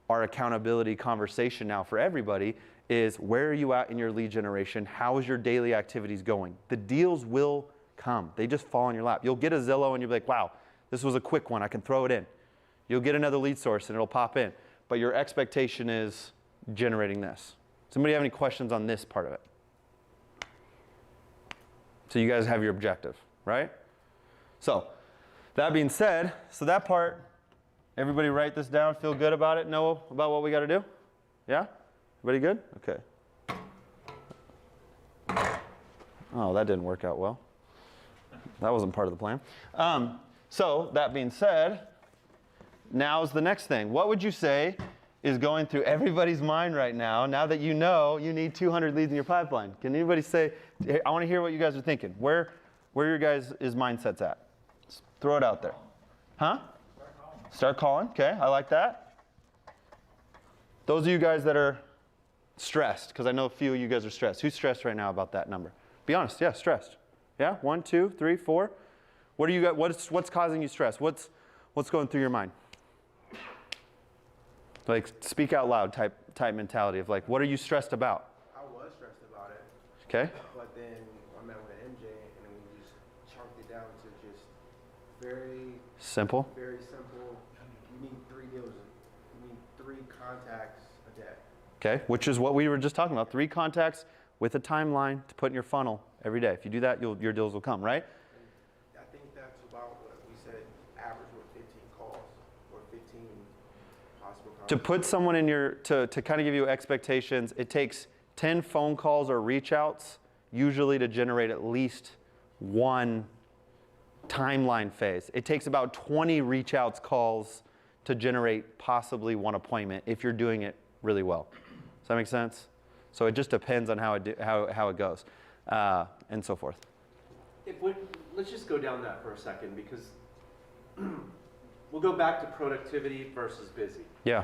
our accountability conversation now for everybody is where are you at in your lead generation? How is your daily activities going? The deals will come. They just fall in your lap. You'll get a Zillow and you'll be like, wow, this was a quick one. I can throw it in. You'll get another lead source and it'll pop in. But your expectation is generating this. Somebody have any questions on this part of it? So you guys have your objective, right? So that being said, so that part, everybody write this down, feel good about it, know about what we got to do? Yeah? Everybody good? Okay. Oh, that didn't work out well. That wasn't part of the plan. So that being said, now's the next thing. What would you say is going through everybody's mind right now that you know you need 200 leads in your pipeline? Can anybody say, hey, I want to hear what you guys are thinking. Where your guys' mindsets at? Just throw it out there. Huh? Start calling. Okay, I like that. Those of you guys that are stressed, because I know a few of you guys are stressed. Who's stressed right now about that number? Be honest. Yeah, stressed. Yeah, 1, 2, 3, 4. What do you got? What's causing you stress? What's going through your mind? Like speak out loud type mentality of like, what are you stressed about? I was stressed about it. Okay. But then I met with MJ and then we just chalked it down to just very Simple. Very simple. You need 3 deals. You need 3 contacts a day. Okay, which is what we were just talking about. 3 contacts with a timeline to put in your funnel every day. If you do that, your deals will come, right? I think that's about what we said, average with 15 calls or 15 possible contacts. To put someone in your, to kind of give you expectations, it takes 10 phone calls or reach outs usually to generate at least 1 timeline phase. It takes about 20 reach outs calls to generate possibly 1 appointment if you're doing it really well. Does that make sense? So it just depends on how it goes and so forth. Let's just go down that for a second because we'll go back to productivity versus busy. Yeah.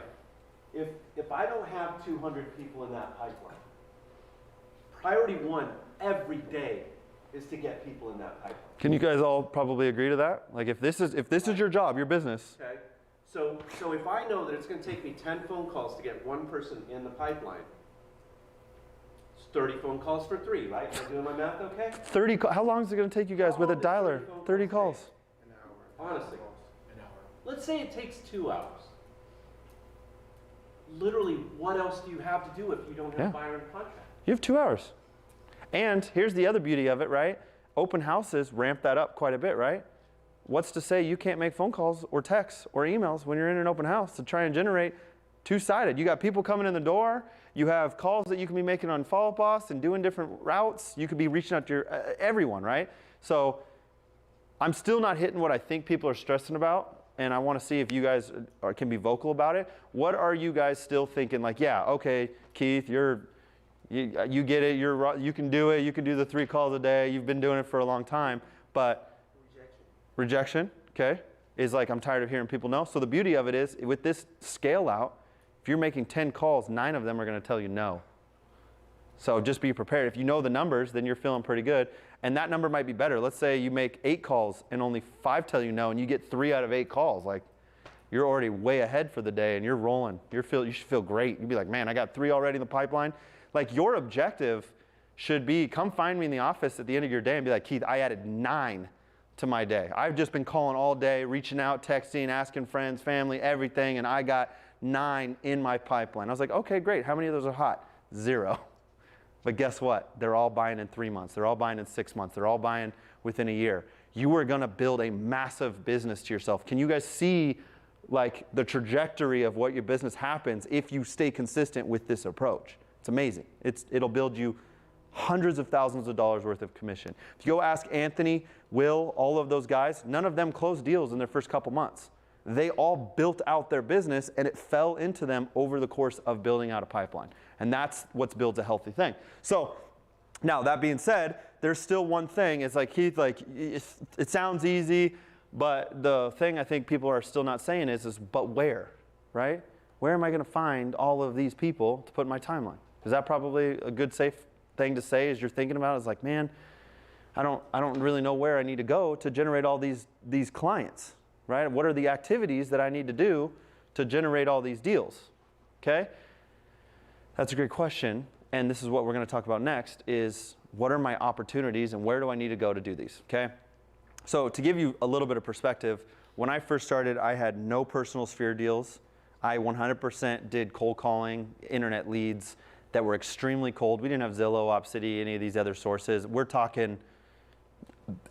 If I don't have 200 people in that pipeline, priority 1 every day is to get people in that pipeline. Can you guys all probably agree to that? Like if this is your job, your business. Okay, so if I know that it's going to take me 10 phone calls to get one person in the pipeline, it's 30 phone calls for 3, right? Am I doing my math okay? 30. How long is it going to take you guys with a How long dialer? is 30 phone calls. calls An hour. Honestly. An hour. Let's say it takes 2 hours. Literally, what else do you have to do if you don't have Yeah. buyer and contract? You have 2 hours. And here's the other beauty of it, right? Open houses ramp that up quite a bit, right? What's to say you can't make phone calls or texts or emails when you're in an open house to try and generate two-sided? You got people coming in the door. You have calls that you can be making on Follow Up Boss and doing different routes. You could be reaching out to your, everyone, right? So I'm still not hitting what I think people are stressing about, and I want to see if you guys can be vocal about it. What are you guys still thinking? Like, yeah, okay, Keith, you get it. You can do it. You can do the 3 calls a day. You've been doing it for a long time, but rejection, okay, is like I'm tired of hearing people no. So the beauty of it is with this scale out, if you're making 10 calls, 9 of them are going to tell you no. So just be prepared. If you know the numbers, then you're feeling pretty good. And that number might be better. Let's say you make 8 calls and only 5 tell you no, and you get 3 out of 8 calls. Like you're already way ahead for the day, and you're rolling. You should feel great. You'd be like, man, I got 3 already in the pipeline. Like your objective should be, come find me in the office at the end of your day and be like, Keith, I added 9 to my day. I've just been calling all day, reaching out, texting, asking friends, family, everything, and I got 9 in my pipeline. I was like, okay, great. How many of those are hot? 0. But guess what? They're all buying in 3 months. They're all buying in 6 months. They're all buying within a year. You are going to build a massive business to yourself. Can you guys see like the trajectory of what your business happens if you stay consistent with this approach? It's amazing. It'll build you hundreds of thousands of dollars worth of commission. If you go ask Anthony, Will, all of those guys, none of them closed deals in their first couple months. They all built out their business, and it fell into them over the course of building out a pipeline. And that's what builds a healthy thing. So now that being said, there's still one thing. It's like, Keith, like it sounds easy, but the thing I think people are still not saying is but where, right? Where am I going to find all of these people to put in my timeline? Is that probably a good, safe thing to say as you're thinking about it? It's like, man, I don't really know where I need to go to generate all these clients, right? What are the activities that I need to do to generate all these deals? Okay? That's a great question. And this is what we're going to talk about next is what are my opportunities and where do I need to go to do these? Okay? So to give you a little bit of perspective, when I first started, I had no personal sphere deals. I 100% did cold calling, internet leads that were extremely cold. We didn't have Zillow, Opcity, any of these other sources. We're talking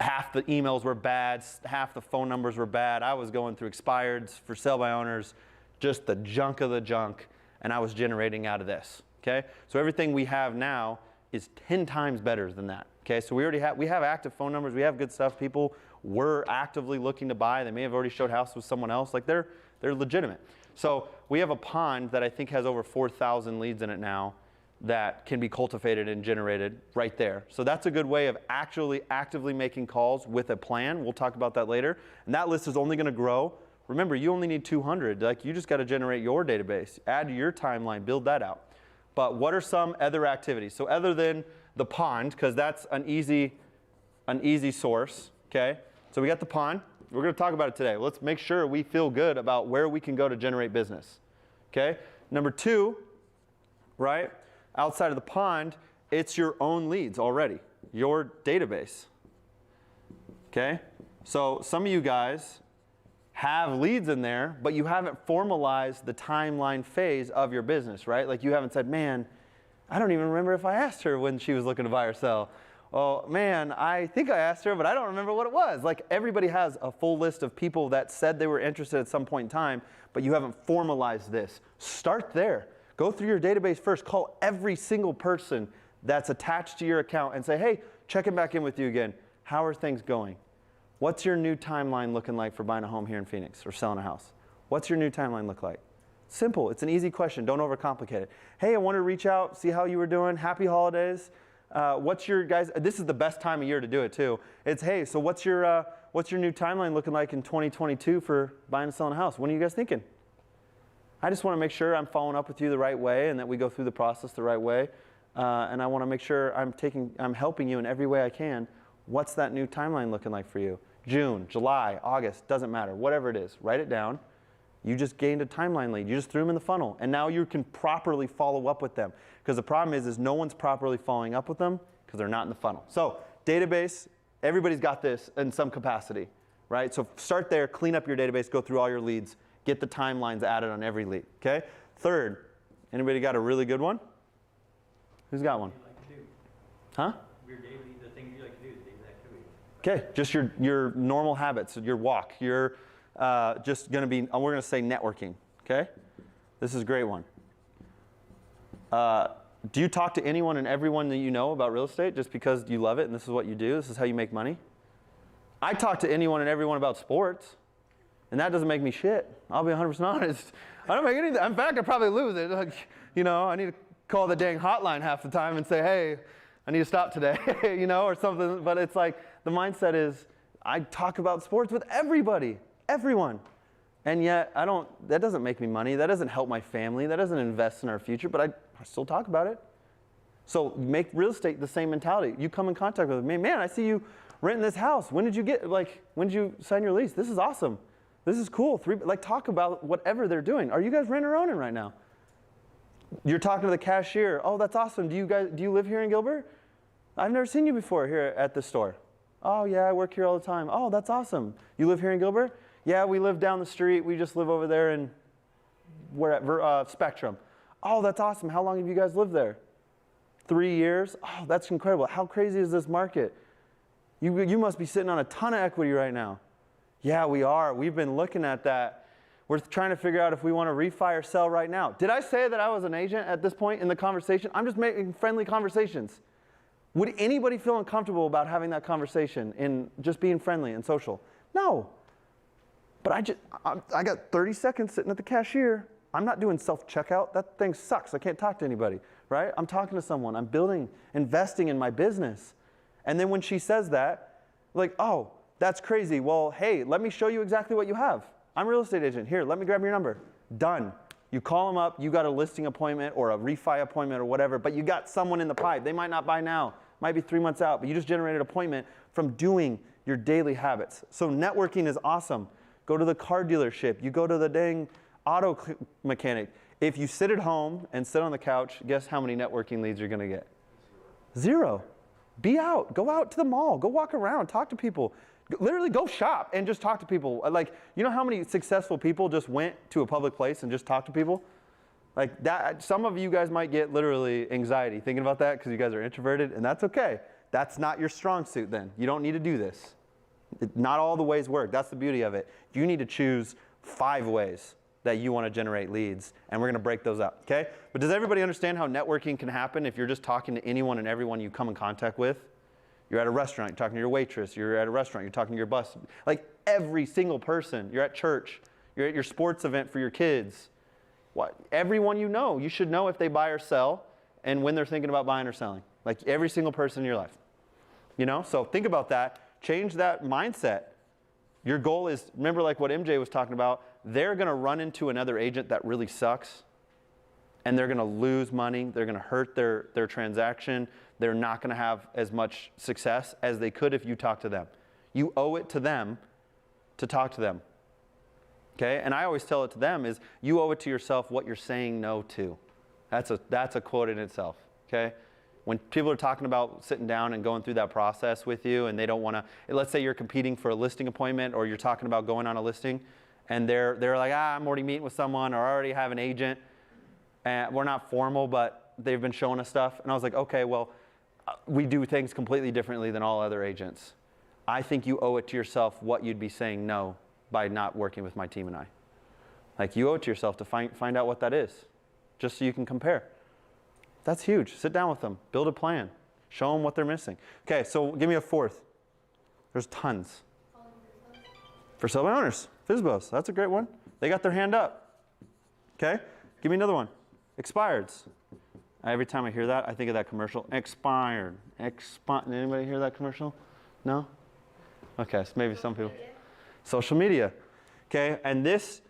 half the emails were bad, half the phone numbers were bad. I was going through expireds for sale by owners, just the junk of the junk, and I was generating out of this, okay? So everything we have now is 10 times better than that, okay? So we have active phone numbers, we have good stuff. People were actively looking to buy. They may have already showed house with someone else. Like they're legitimate. So we have a pond that I think has over 4,000 leads in it now that can be cultivated and generated right there. So that's a good way of actually actively making calls with a plan. We'll talk about that later. And that list is only going to grow. Remember, you only need 200. Like you just got to generate your database, add to your timeline, build that out. But what are some other activities? So other than the pond, because that's an easy source, okay? So we got the pond. We're going to talk about it today. Let's make sure we feel good about where we can go to generate business, okay? Number 2, right? Outside of the pond, it's your own leads already, your database, okay? So some of you guys have leads in there, but you haven't formalized the timeline phase of your business, right? Like you haven't said, man, I don't even remember if I asked her when she was looking to buy or sell. Oh man, I think I asked her, but I don't remember what it was. Like everybody has a full list of people that said they were interested at some point in time, but you haven't formalized this. Start there. Go through your database first. Call every single person that's attached to your account and say, hey, checking back in with you again. How are things going? What's your new timeline looking like for buying a home here in Phoenix or selling a house? What's your new timeline look like? Simple. It's an easy question. Don't overcomplicate it. Hey, I wanted to reach out, see how you were doing. Happy holidays. What's your guys? This is the best time of year to do it too. It's hey, so what's your new timeline looking like in 2022 for buying and selling a house? What are you guys thinking? I just want to make sure I'm following up with you the right way and that we go through the process the right way. and I want to make sure I'm helping you in every way I can. What's that new timeline looking like for you? June, July, August, doesn't matter. Whatever it is, write it down. You just gained a timeline lead. You just threw them in the funnel. And now you can properly follow up with them. Because the problem is no one's properly following up with them because they're not in the funnel. So database, everybody's got this in some capacity, right? So start there, clean up your database, go through all your leads, get the timelines added on every lead, okay? Third, anybody got a really good one? Who's got one? Huh? Your daily, the things you like to do, the daily activities. Okay, just your normal habits, your walk, your just going to be, we're going to say networking, okay? This is a great one. Do you talk to anyone and everyone that you know about real estate just because you love it and this is what you do, this is how you make money? I talk to anyone and everyone about sports, and that doesn't make me shit. I'll be 100% honest. I don't make anything. In fact, I probably lose it. Like, you know, I need to call the dang hotline half the time and say, hey, I need to stop today, you know, or something. But it's like the mindset is I talk about sports with everybody, everyone. And yet that doesn't make me money. That doesn't help my family. That doesn't invest in our future, but I still talk about it. So make real estate the same mentality. You come in contact with me, man, I see you renting this house. When did you sign your lease? This is awesome. This is cool. Talk about whatever they're doing. Are you guys renting or owning right now? You're talking to the cashier. Oh, that's awesome. Do you live here in Gilbert? I've never seen you before here at the store. Oh, yeah, I work here all the time. Oh, that's awesome. You live here in Gilbert? Yeah, we live down the street. We just live over there and we're at Spectrum. Oh, that's awesome. How long have you guys lived there? 3 years? Oh, that's incredible. How crazy is this market? You must be sitting on a ton of equity right now. Yeah, we are. We've been looking at that. We're trying to figure out if we want to refi or sell right now. Did I say that I was an agent at this point in the conversation? I'm just making friendly conversations. Would anybody feel uncomfortable about having that conversation and just being friendly and social? No. But I got 30 seconds sitting at the cashier. I'm not doing self-checkout. That thing sucks. I can't talk to anybody, right? I'm talking to someone. I'm investing in my business. And then when she says that, like, oh, that's crazy. Well, hey, let me show you exactly what you have. I'm a real estate agent. Here, let me grab your number. Done. You call them up. You got a listing appointment or a refi appointment or whatever, but you got someone in the pipe. They might not buy now. Might be 3 months out, but you just generated an appointment from doing your daily habits. So networking is awesome. Go to the car dealership. You go to the dang auto mechanic. If you sit at home and sit on the couch, guess how many networking leads you're going to get? Zero. Be out. Go out to the mall. Go walk around. Talk to people. Literally go shop and just talk to people. Like, you know how many successful people just went to a public place and just talked to people? Like that, some of you guys might get literally anxiety thinking about that because you guys are introverted, and that's okay. That's not your strong suit then. You don't need to do this. Not all the ways work. That's the beauty of it. You need to choose 5 ways that you want to generate leads, and we're going to break those up, okay? But does everybody understand how networking can happen if you're just talking to anyone and everyone you come in contact with? You're at a restaurant, you're talking to your waitress, you're at a restaurant, you're talking to your bus. Like every single person. You're at church, you're at your sports event for your kids. Everyone you know, you should know if they buy or sell and when they're thinking about buying or selling. Like every single person in your life. You know, so think about that. Change that mindset. Your goal is, remember like what MJ was talking about, they're going to run into another agent that really sucks and they're going to lose money. They're going to hurt their transaction. They're not going to have as much success as they could if you talk to them. You owe it to them to talk to them. Okay? And I always tell it to them is you owe it to yourself what you're saying no to. That's a quote in itself. Okay? When people are talking about sitting down and going through that process with you and they don't want to, let's say you're competing for a listing appointment or you're talking about going on a listing and they're like, I'm already meeting with someone or I already have an agent and we're not formal, but they've been showing us stuff. And I was like, okay, well, we do things completely differently than all other agents. I think you owe it to yourself what you'd be saying no by not working with my team and I. Like you owe it to yourself to find out what that is, just so you can compare. That's huge. Sit down with them. Build a plan. Show them what they're missing. Okay, so give me a 4th. There's tons. For sale by owners. FSBOs. That's a great one. They got their hand up. Okay, give me another one. Expireds. Every time I hear that, I think of that commercial. Expired. Anybody hear that commercial? No? Okay, so maybe some people. Social media. Okay, and this,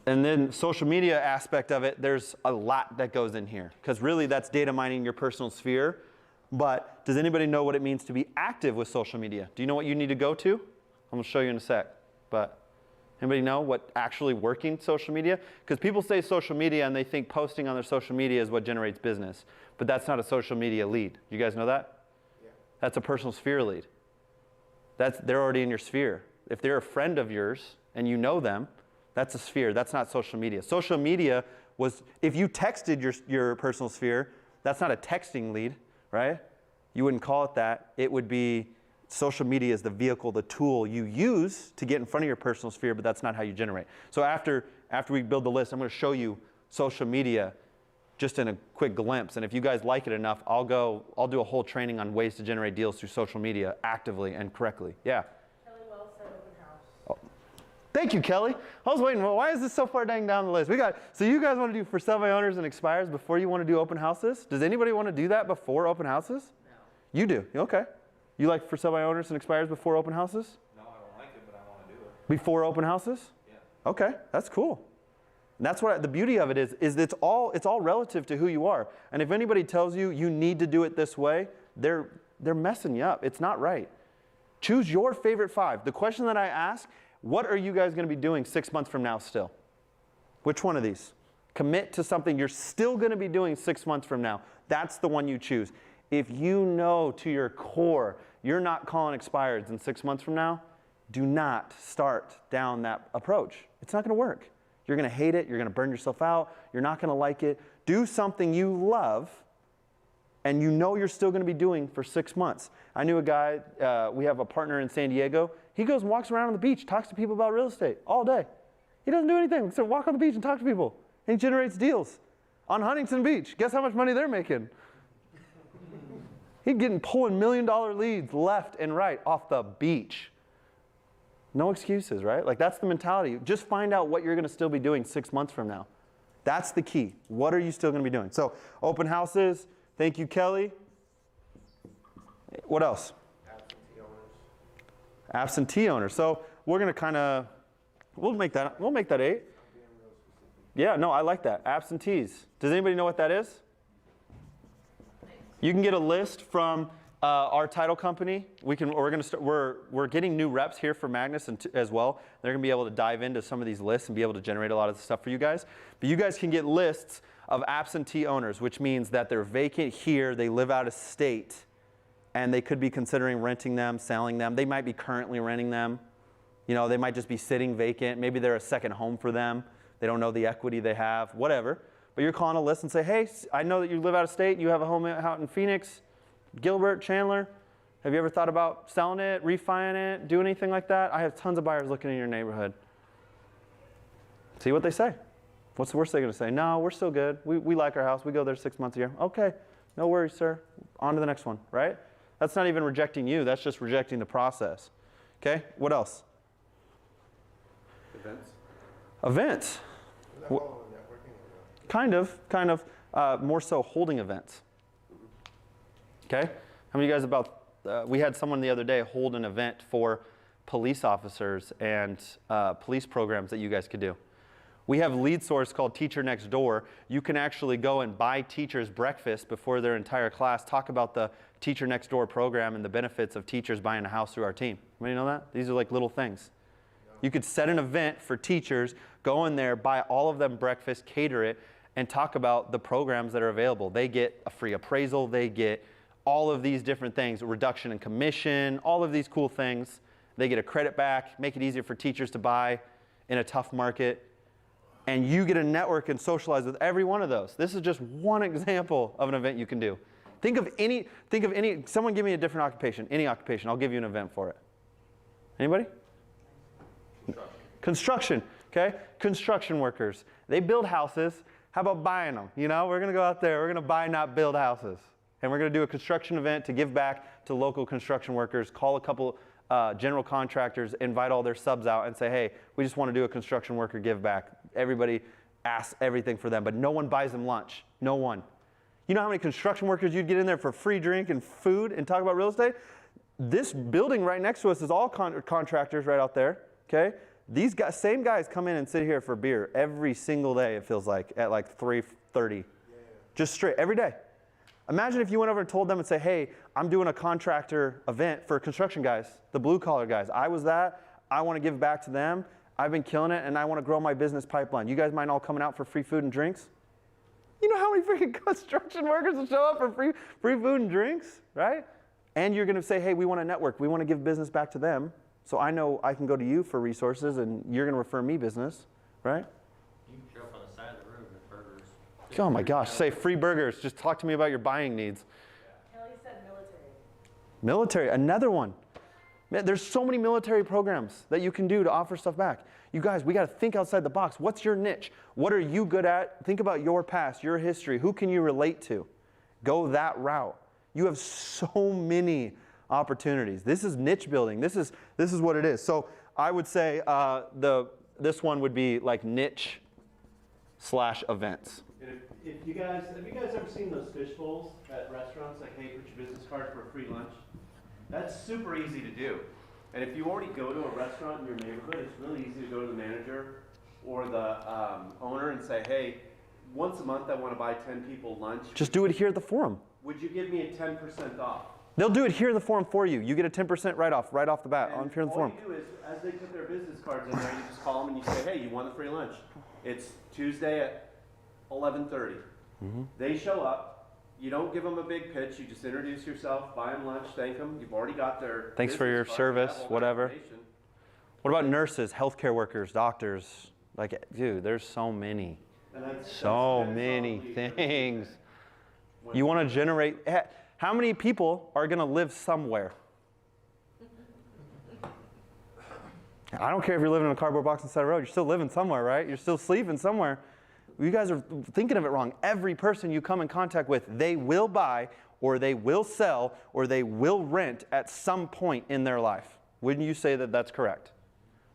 And then social media aspect of it, there's a lot that goes in here because really that's data mining your personal sphere. But does anybody know what it means to be active with social media? Do you know what you need to go to? I'm going to show you in a sec. But anybody know what actually working social media? Because people say social media and they think posting on their social media is what generates business. But that's not a social media lead. You guys know that? Yeah. That's a personal sphere lead. They're already in your sphere. If they're a friend of yours and you know them, that's a sphere. That's not social media. Social media was, if you texted your personal sphere, that's not a texting lead, right? You wouldn't call it that. It would be social media is the vehicle, the tool you use to get in front of your personal sphere, but that's not how you generate. So after we build the list, I'm going to show you social media just in a quick glimpse. And if you guys like it enough, I'll do a whole training on ways to generate deals through social media actively and correctly. Yeah. Thank you, Kelly. I was waiting. Well, why is this so far down the list? So you guys want to do for sale by owners and expires before you want to do open houses? Does anybody want to do that before open houses? No. You do. Okay. You like for sale by owners and expires before open houses? No, I don't like it, but I want to do it. Before open houses? Yeah. Okay, that's cool. And that's what the beauty of it is it's all relative to who you are. And if anybody tells you you need to do it this way, they're messing you up. It's not right. Choose your favorite 5. The question that I ask, what are you guys going to be doing 6 months from now still? Which one of these? Commit to something you're still going to be doing 6 months from now. That's the one you choose. If you know to your core you're not calling expireds in 6 months from now, do not start down that approach. It's not going to work. You're going to hate it. You're going to burn yourself out. You're not going to like it. Do something you love and you know you're still going to be doing for 6 months. I knew a guy, we have a partner in San Diego. He goes and walks around on the beach, talks to people about real estate all day. He doesn't do anything except walk on the beach and talk to people. And he generates deals on Huntington Beach. Guess how much money they're making? He's pulling $1 million leads left and right off the beach. No excuses, right? Like that's the mentality. Just find out what you're going to still be doing 6 months from now. That's the key. What are you still going to be doing? So open houses. Thank you, Kelly. What else? Absentee owners. Absentee owners. So we're going to we'll make that 8. Yeah, no, I like that. Absentees. Does anybody know what that is? You can get a list from our title company. We're getting new reps here for Magnus as well. They're going to be able to dive into some of these lists and be able to generate a lot of the stuff for you guys. But you guys can get lists of absentee owners, which means that they're vacant here, they live out of state, and they could be considering renting them, selling them. They might be currently renting them. You know, they might just be sitting vacant. Maybe they're a second home for them. They don't know the equity they have, whatever. But you're calling a list and say, hey, I know that you live out of state. You have a home out in Phoenix, Gilbert, Chandler. Have you ever thought about selling it, refining it, do anything like that? I have tons of buyers looking in your neighborhood. See what they say. What's the worst they're going to say? No, we're still good. We like our house. We go there 6 months a year. Okay, no worries, sir. On to the next one, right? That's not even rejecting you. That's just rejecting the process. Okay, what else? Events. Is that all networking? Kind of. More so holding events. Okay? How many of you guys we had someone the other day hold an event for police officers and police programs that you guys could do. We have a lead source called Teacher Next Door. You can actually go and buy teachers breakfast before their entire class, talk about the Teacher Next Door program and the benefits of teachers buying a house through our team. Anybody know that? These are like little things. You could set an event for teachers, go in there, buy all of them breakfast, cater it, and talk about the programs that are available. They get a free appraisal. They get all of these different things, a reduction in commission, all of these cool things. They get a credit back, make it easier for teachers to buy in a tough market. And you get to network and socialize with every one of those. This is just one example of an event you can do. Think of any, someone give me a different occupation, any occupation. I'll give you an event for it. Anybody? Construction, okay? Construction workers. They build houses. How about buying them? You know, we're going to go out there. We're going to buy, not build houses. And we're going to do a construction event to give back to local construction workers, call a couple general contractors, invite all their subs out and say, hey, we just want to do a construction worker give back. Everybody asks everything for them, but no one buys them lunch. No one. You know how many construction workers you'd get in there for free drink and food and talk about real estate? This building right next to us is all contractors right out there, okay? These guys, same guys come in and sit here for beer every single day, it feels like, at like 3:30. Just straight, every day. Imagine if you went over and told them and say, hey, I'm doing a contractor event for construction guys, the blue collar guys. I was that. I want to give back to them. I've been killing it, and I want to grow my business pipeline. You guys mind all coming out for free food and drinks? You know how many freaking construction workers will show up for free food and drinks, right? And you're going to say, hey, we want to network. We want to give business back to them. So I know I can go to you for resources, and you're going to refer me business, right? You can show up on the side of the room with burgers. Oh my gosh, say free burgers. Just talk to me about your buying needs. Kelly said military. Military, another one. Man, there's so many military programs that you can do to offer stuff back. You guys, we got to think outside the box. What's your niche? What are you good at? Think about your past, your history. Who can you relate to? Go that route. You have so many opportunities. This is niche building. This is what it is. So I would say this one would be like niche/events. And if you guys, have you guys ever seen those fish bowls at restaurants? Like, hey, put your business card for a free lunch. That's super easy to do. And if you already go to a restaurant in your neighborhood, it's really easy to go to the manager or the owner and say, hey, once a month I want to buy 10 people lunch. Just do it here at the forum. Would you give me a 10% off? They'll do it here in the forum for you. You get a 10% right off the bat And on here in the all forum. you do is, as they put their business cards in there, you just call them and you say, hey, you want a free lunch? It's Tuesday at 11:30. They show up. You don't give them a big pitch. You just introduce yourself, buy them lunch, thank them. You've already got their Thanks for your business card, service, that whole whatever. information. What about nurses, healthcare workers, doctors? Like, dude, there's so many. And that's So that's many solely- things. You want to generate, how many people are going to live somewhere? I don't care if you're living in a cardboard box on the side of the road. You're still living somewhere, right? You're still sleeping somewhere. You guys are thinking of it wrong. Every person you come in contact with, they will buy, or they will sell, or they will rent at some point in their life. Wouldn't you say that that's correct?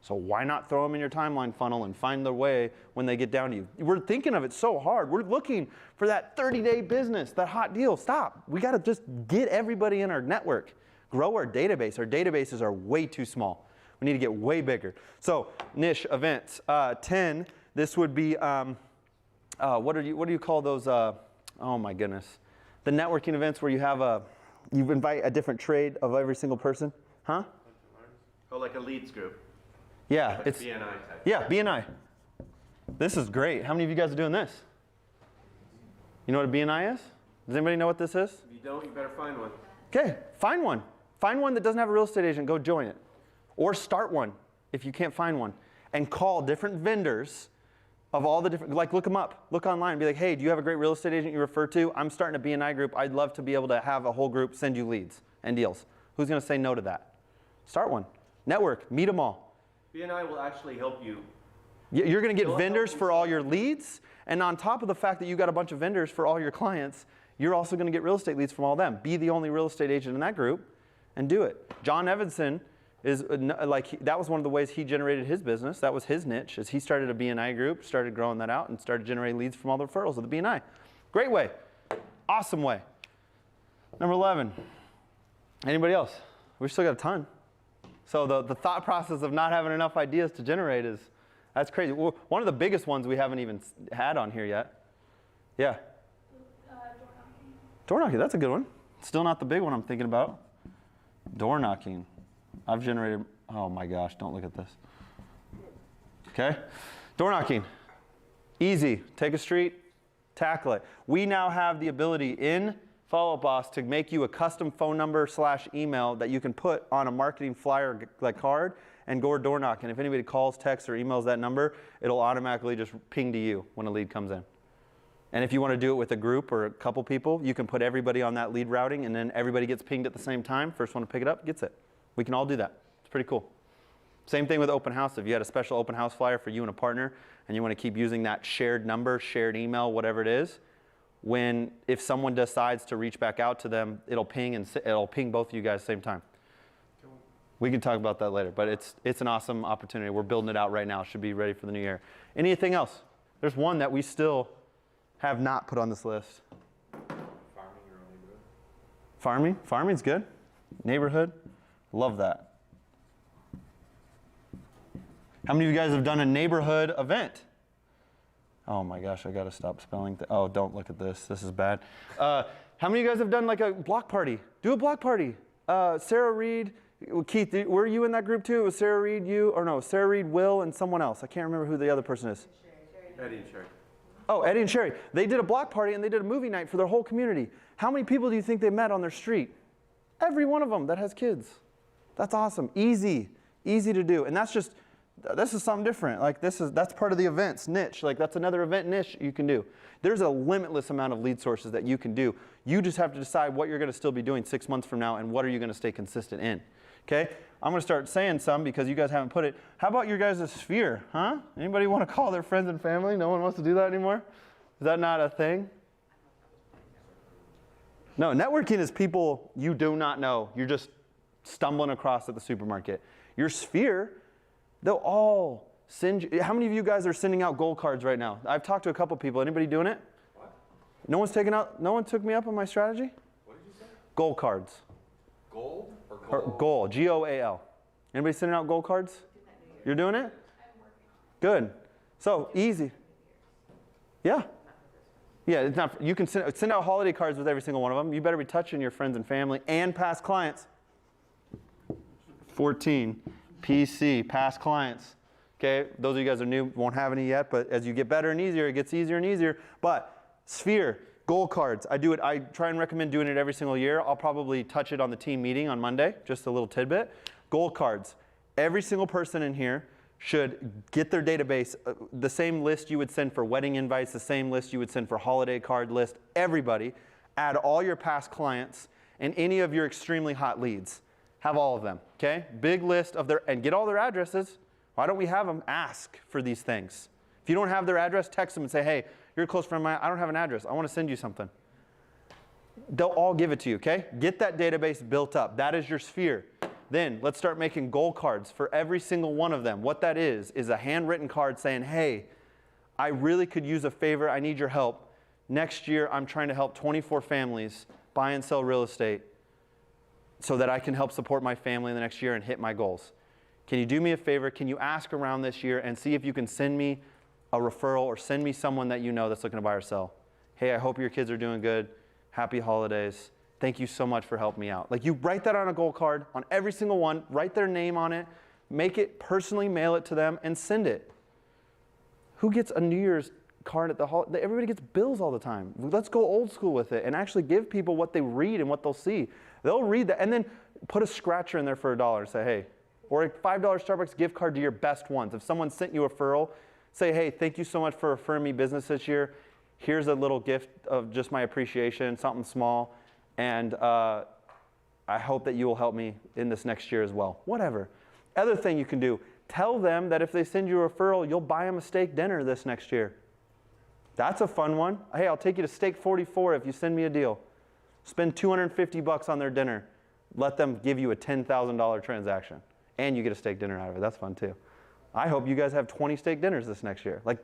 So why not throw them in your timeline funnel and find their way when they get down to you? We're thinking of it so hard. We're looking for that 30-day business, that hot deal. Stop. We got to just get everybody in our network. Grow our database. Our databases are way too small. We need to get way bigger. So niche events. 10, this would be, what do you call those? Oh my goodness. The networking events where you have you invite a different trade of every single person. Huh? Oh, like a leads group. Yeah, Like it's BNI type. yeah, BNI. This is great. How many of you guys are doing this? You know what a BNI is? Does anybody know what this is? If you don't, you better find one. Okay, find one. Find one that doesn't have a real estate agent, go join it. Or start one if you can't find one. And call different vendors of all the different, like look them up. Look online and be like, hey, do you have a great real estate agent you refer to? I'm starting a BNI group. I'd love to be able to have a whole group send you leads and deals. Who's going to say no to that? Start one. Network, meet them all. BNI will actually help you. You're going to get They'll vendors help you for all sell. your leads, and on top of the fact that you got a bunch of vendors for all your clients, you're also going to get real estate leads from all them. Be the only real estate agent in that group, and do it. John Evanson is that was one of the ways he generated his business. That was his niche. Is he started a BNI group, started growing that out, and started generating leads from all the referrals of the BNI. Great way, awesome way. Number 11. Anybody else? We still got a ton. So the thought process of not having enough ideas to generate that's crazy. One of the biggest ones we haven't even had on here yet. Yeah. Door knocking, that's a good one. Still not the big one I'm thinking about. Door knocking. I've generated, oh my gosh, don't look at this. Okay. Door knocking. Easy. Take a street, tackle it. We now have the ability in Follow Up Boss to make you a custom phone number / email that you can put on a marketing flyer like card and go door knock. And if anybody calls, texts, or emails that number, it'll automatically just ping to you when a lead comes in. And if you want to do it with a group or a couple people, you can put everybody on that lead routing, and then everybody gets pinged at the same time. First one to pick it up gets it. We can all do that. It's pretty cool. Same thing with open house. If you had a special open house flyer for you and a partner, and you want to keep using that shared number, shared email, whatever it is, if someone decides to reach back out to them, it'll ping both of you guys at the same time. We can talk about that later, but it's an awesome opportunity. We're building it out right now. It should be ready for the new year. Anything else? There's one that we still have not put on this list. Farming your own neighborhood. Farming? Farming's good. Neighborhood? Love that. How many of you guys have done a neighborhood event? Oh my gosh, I gotta stop spelling. Oh, don't look at this. This is bad. How many of you guys have done like a block party? Do a block party. Sarah Reed, Keith, were you in that group too? It was Sarah Reed, you, or no, Sarah Reed, Will, and someone else. I can't remember who the other person is. Eddie and Sherry. Oh, Eddie and Sherry. They did a block party and they did a movie night for their whole community. How many people do you think they met on their street? Every one of them that has kids. That's awesome. Easy to do. And this is something different. Like that's part of the events niche. Like that's another event niche you can do. There's a limitless amount of lead sources that you can do. You just have to decide what you're going to still be doing 6 months from now and what are you going to stay consistent in. Okay? I'm going to start saying some because you guys haven't put it. How about your guys' sphere, huh? Anybody want to call their friends and family? No one wants to do that anymore? Is that not a thing? No, networking is people you do not know. You're just stumbling across at the supermarket. Your sphere, they'll all send you. How many of you guys are sending out goal cards right now? I've talked to a couple people. Anybody doing it? What? No one took me up on my strategy? What did you say? Goal cards. Gold or Or gold? goal, G-O-A-L. Anybody sending out goal cards? You're doing it? Good. So easy. Yeah. Yeah, it's not. You can send out holiday cards with every single one of them. You better be touching your friends and family and past clients. 14, PC, past clients. Okay, those of you guys are new, won't have any yet, but as you get better and easier, it gets easier and easier. But sphere, goal cards, I try and recommend doing it every single year. I'll probably touch it on the team meeting on Monday, just a little tidbit. Goal cards, every single person in here should get their database, the same list you would send for wedding invites, the same list you would send for holiday card list, everybody, add all your past clients and any of your extremely hot leads. Have all of them, okay? Big list of and get all their addresses. Why don't we have them ask for these things? If you don't have their address, text them and say, hey, you're a close friend of mine, I don't have an address, I want to send you something. They'll all give it to you, okay? Get that database built up. That is your sphere. Then let's start making goal cards for every single one of them. What that is a handwritten card saying, hey, I really could use a favor, I need your help. Next year, I'm trying to help 24 families buy and sell real estate so that I can help support my family in the next year and hit my goals. Can you do me a favor? Can you ask around this year and see if you can send me a referral or send me someone that you know that's looking to buy or sell? Hey, I hope your kids are doing good. Happy holidays. Thank you so much for helping me out. Like you write that on a goal card on every single one, write their name on it, make it personally, mail it to them, and send it. Who gets a New Year's card at the holiday? Everybody gets bills all the time. Let's go old school with it and actually give people what they read and what they'll see. They'll read that and then put a scratcher in there for $1 and say, hey, or a $5 Starbucks gift card to your best ones. If someone sent you a referral, say, hey, thank you so much for referring me business this year. Here's a little gift of just my appreciation, something small. And I hope that you will help me in this next year as well. Whatever. Other thing you can do, tell them that if they send you a referral, you'll buy them a steak dinner this next year. That's a fun one. Hey, I'll take you to Steak 44 if you send me a deal. Spend $250 on their dinner. Let them give you a $10,000 transaction. And you get a steak dinner out of it. That's fun too. I hope you guys have 20 steak dinners this next year. Like,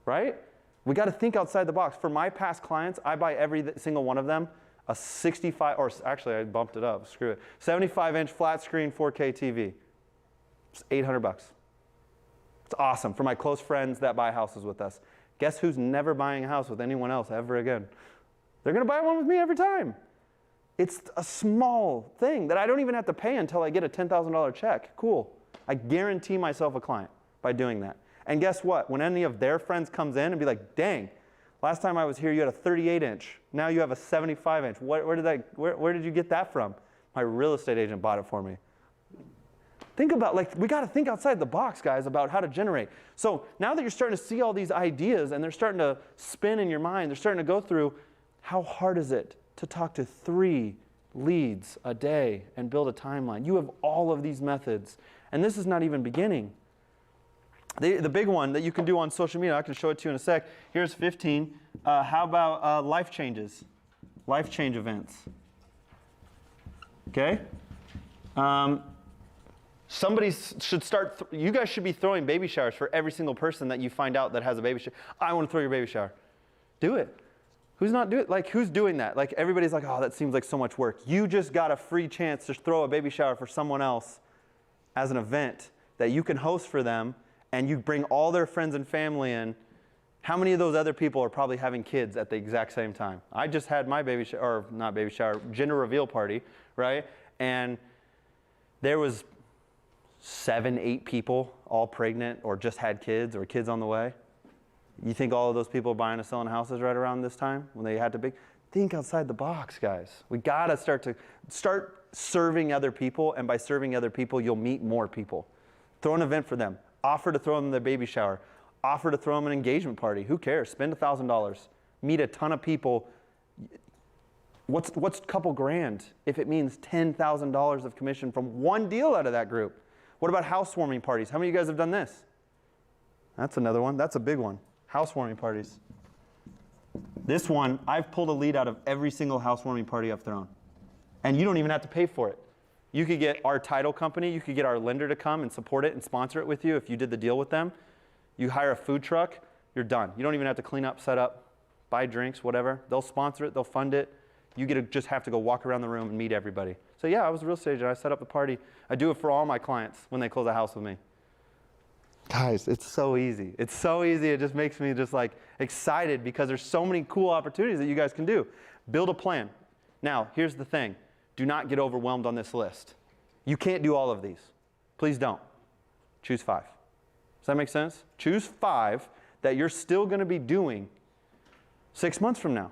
right? We got to think outside the box. For my past clients, I buy every single one of them a 65, or actually I bumped it up, screw it, 75-inch flat screen 4K TV. It's $800. It's awesome for my close friends that buy houses with us. Guess who's never buying a house with anyone else ever again? They're going to buy one with me every time. It's a small thing that I don't even have to pay until I get a $10,000 check. Cool. I guarantee myself a client by doing that. And guess what? When any of their friends comes in and be like, dang, last time I was here you had a 38-inch. Now you have a 75-inch. Where did you get that from? My real estate agent bought it for me. Think about, like, we got to think outside the box, guys, about how to generate. So now that you're starting to see all these ideas and they're starting to spin in your mind, they're starting to go through, how hard is it to talk to 3 leads a day and build a timeline? You have all of these methods. And this is not even beginning. The big one that you can do on social media, I can show it to you in a sec. Here's 15. How about life changes? Life change events. Okay? Somebody should start, you guys should be throwing baby showers for every single person that you find out that has a baby shower. I want to throw your baby shower. Do it. Who's not doing it? Like, who's doing that? Like, everybody's like, oh, that seems like so much work. You just got a free chance to throw a baby shower for someone else as an event that you can host for them and you bring all their friends and family in, how many of those other people are probably having kids at the exact same time? I just had my baby shower, or not baby shower, gender reveal party, right? And there was 7, 8 people, all pregnant or just had kids or kids on the way. You think all of those people are buying and selling houses right around this time when they had to be? Think outside the box, guys. We gotta start serving other people, and by serving other people, you'll meet more people. Throw an event for them. Offer to throw them their baby shower. Offer to throw them an engagement party. Who cares? Spend $1,000. Meet a ton of people. What's a couple grand if it means $10,000 of commission from one deal out of that group? What about housewarming parties? How many of you guys have done this? That's another one. That's a big one. Housewarming parties. This one, I've pulled a lead out of every single housewarming party I've thrown. And you don't even have to pay for it. You could get our title company, you could get our lender to come and support it and sponsor it with you if you did the deal with them. You hire a food truck, you're done. You don't even have to clean up, set up, buy drinks, whatever. They'll sponsor it, they'll fund it. You just have to go walk around the room and meet everybody. So yeah, I was a real estate agent. I set up the party. I do it for all my clients when they close a house with me. Guys, it's so easy. It's so easy. It just makes me just like excited because there's so many cool opportunities that you guys can do. Build a plan. Now, here's the thing. Do not get overwhelmed on this list. You can't do all of these. Please don't. Choose 5. Does that make sense? Choose 5 that you're still going to be doing 6 months from now.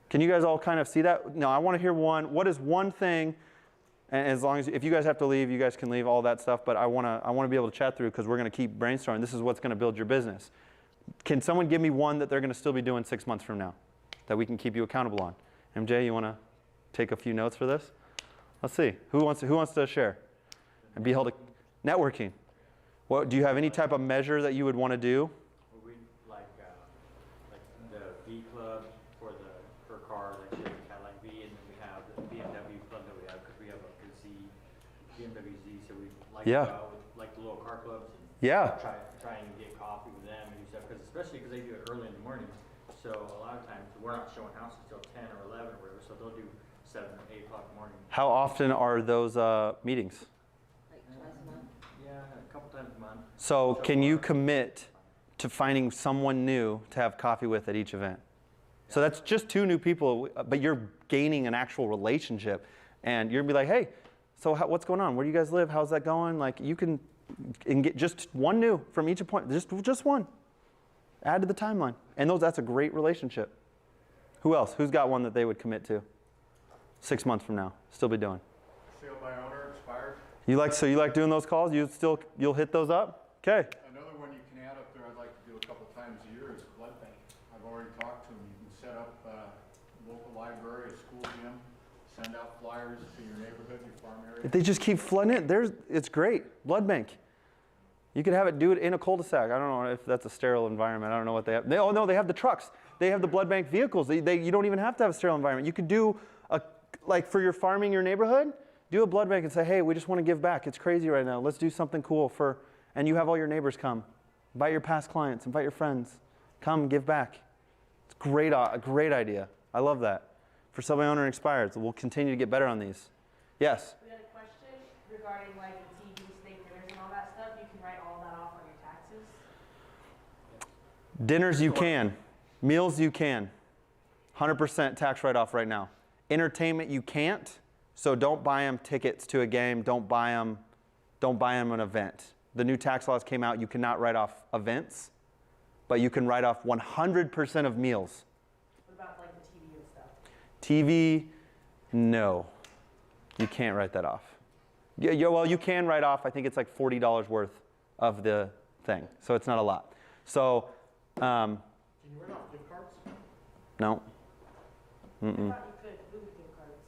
Can you guys all kind of see that? No, I want to hear one. What is one thing, and as long as, if you guys have to leave, you guys can leave, all that stuff, but I want to be able to chat through because we're going to keep brainstorming. This is what's going to build your business. Can someone give me one that they're going to still be doing 6 months from now that we can keep you accountable on? MJ, you want to take a few notes for this? Let's see. Who wants to share and be held networking? What, do you have any type of measure that you would want to do? We like the V Club for cars, like the Cadillac V, and then we have the BMW Club that we have because we have a Z, BMW Z, so we like to go out with like the little car clubs and try and get coffee with them and do stuff, because especially because they do it early in the morning. So a lot of times we're not showing houses till 10 or 11 or whatever, so they'll do 7 or 8 o'clock in the morning. How often are those meetings? Like twice a month. Yeah, a couple times a month. So can you commit to finding someone new to have coffee with at each event? So that's just 2 new people, but you're gaining an actual relationship. And you're going to be like, hey, so what's going on? Where do you guys live? How's that going? Like you can get just 1 new from each appointment, just 1. Add to the timeline. And that's a great relationship. Who else? Who's got one that they would commit to 6 months from now? Still be doing. Sale by owner expired. So you like doing those calls? You'll hit those up? Okay. Another one you can add up there I'd like to do a couple times a year is blood bank. I've already talked to them. You can set up a local library, a school gym, send out flyers to your neighborhood, your farm area. If they just keep flooding it, it's great. Blood bank. You could have it do it in a cul-de-sac. I don't know if that's a sterile environment. I don't know what they have. Oh no, they have the trucks. They have the blood bank vehicles. You don't even have to have a sterile environment. You could do like for your farming your neighborhood, do a blood bank and say, hey, we just want to give back. It's crazy right now. Let's do something cool and you have all your neighbors come. Invite your past clients, invite your friends. Come, give back. It's a great idea. I love that. For Subway owner expired, so we'll continue to get better on these. Yes? We had a question regarding like the TV, steak dinners and all that stuff. You can write all that off on your taxes. Dinners you can. Meals you can. 100% tax write-off right now. Entertainment you can't, so don't buy them tickets to a game. Don't buy them an event. The new tax laws came out. You cannot write off events, but you can write off 100% of meals. What about like the TV and stuff? TV, no. You can't write that off. Yeah, well, you can write off, I think it's like $40 worth of the thing, so it's not a lot. So, Can you write off gift cards? no. I thought you could movie gift cards.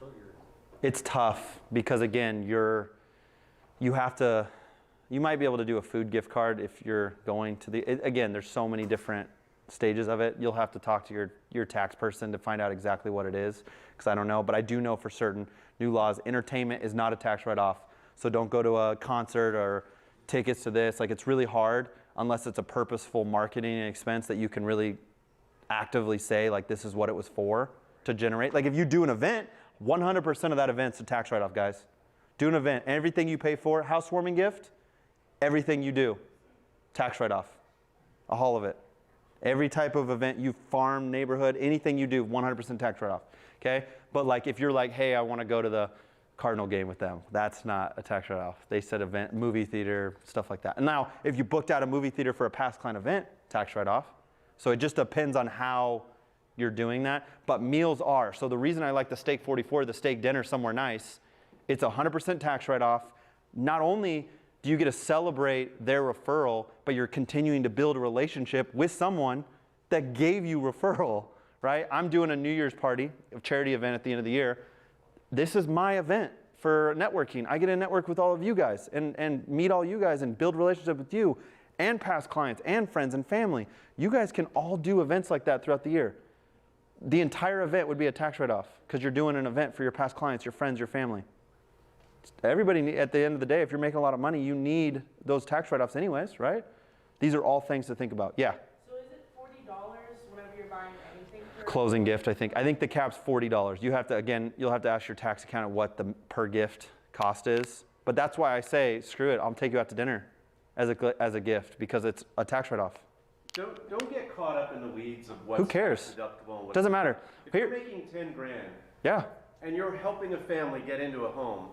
So you're It's tough because again, you might be able to do a food gift card if you're going to again, there's so many different stages of it. You'll have to talk to your tax person to find out exactly what it is, because I don't know, but I do know for certain new laws, entertainment is not a tax write-off. So don't go to a concert or tickets to this. Like it's really hard unless it's a purposeful marketing expense that you can really actively say like this is what it was for to generate. Like if you do an event, 100% of that event's a tax write-off, guys. Do an event. Everything you pay for, housewarming gift, Everything you do, tax write-off, all of it. Every type of event you farm, neighborhood, anything you do, 100% tax write-off, okay? But like if you're like, hey, I want to go to the Cardinal game with them, that's not a tax write-off. They said event, movie theater, stuff like that. And now, if you booked out a movie theater for a past client event, tax write-off. So it just depends on how you're doing that. But meals are. So the reason I like the steak 44, the steak dinner somewhere nice, it's 100% tax write-off. Not only do you get to celebrate their referral, but you're continuing to build a relationship with someone that gave you referral, right? I'm doing a New Year's party, a charity event at the end of the year. This is my event for networking. I get to network with all of you guys and meet all you guys and build relationship with you and past clients and friends and family. You guys can all do events like that throughout the year. The entire event would be a tax write-off because you're doing an event for your past clients, your friends, your family. Everybody, at the end of the day, if you're making a lot of money, you need those tax write-offs anyways, right? These are all things to think about. Yeah? So is it $40 whenever you're buying anything? Closing gift, I think. I think the cap's $40. You have to, again, you'll have to ask your tax accountant what the per gift cost is. But that's why I say, screw it, I'll take you out to dinner as a gift because it's a tax write-off. Don't get caught up in the weeds of what's Who cares? tax deductible and what's Doesn't matter. If you're making 10 grand Yeah, and you're helping a family get into a home,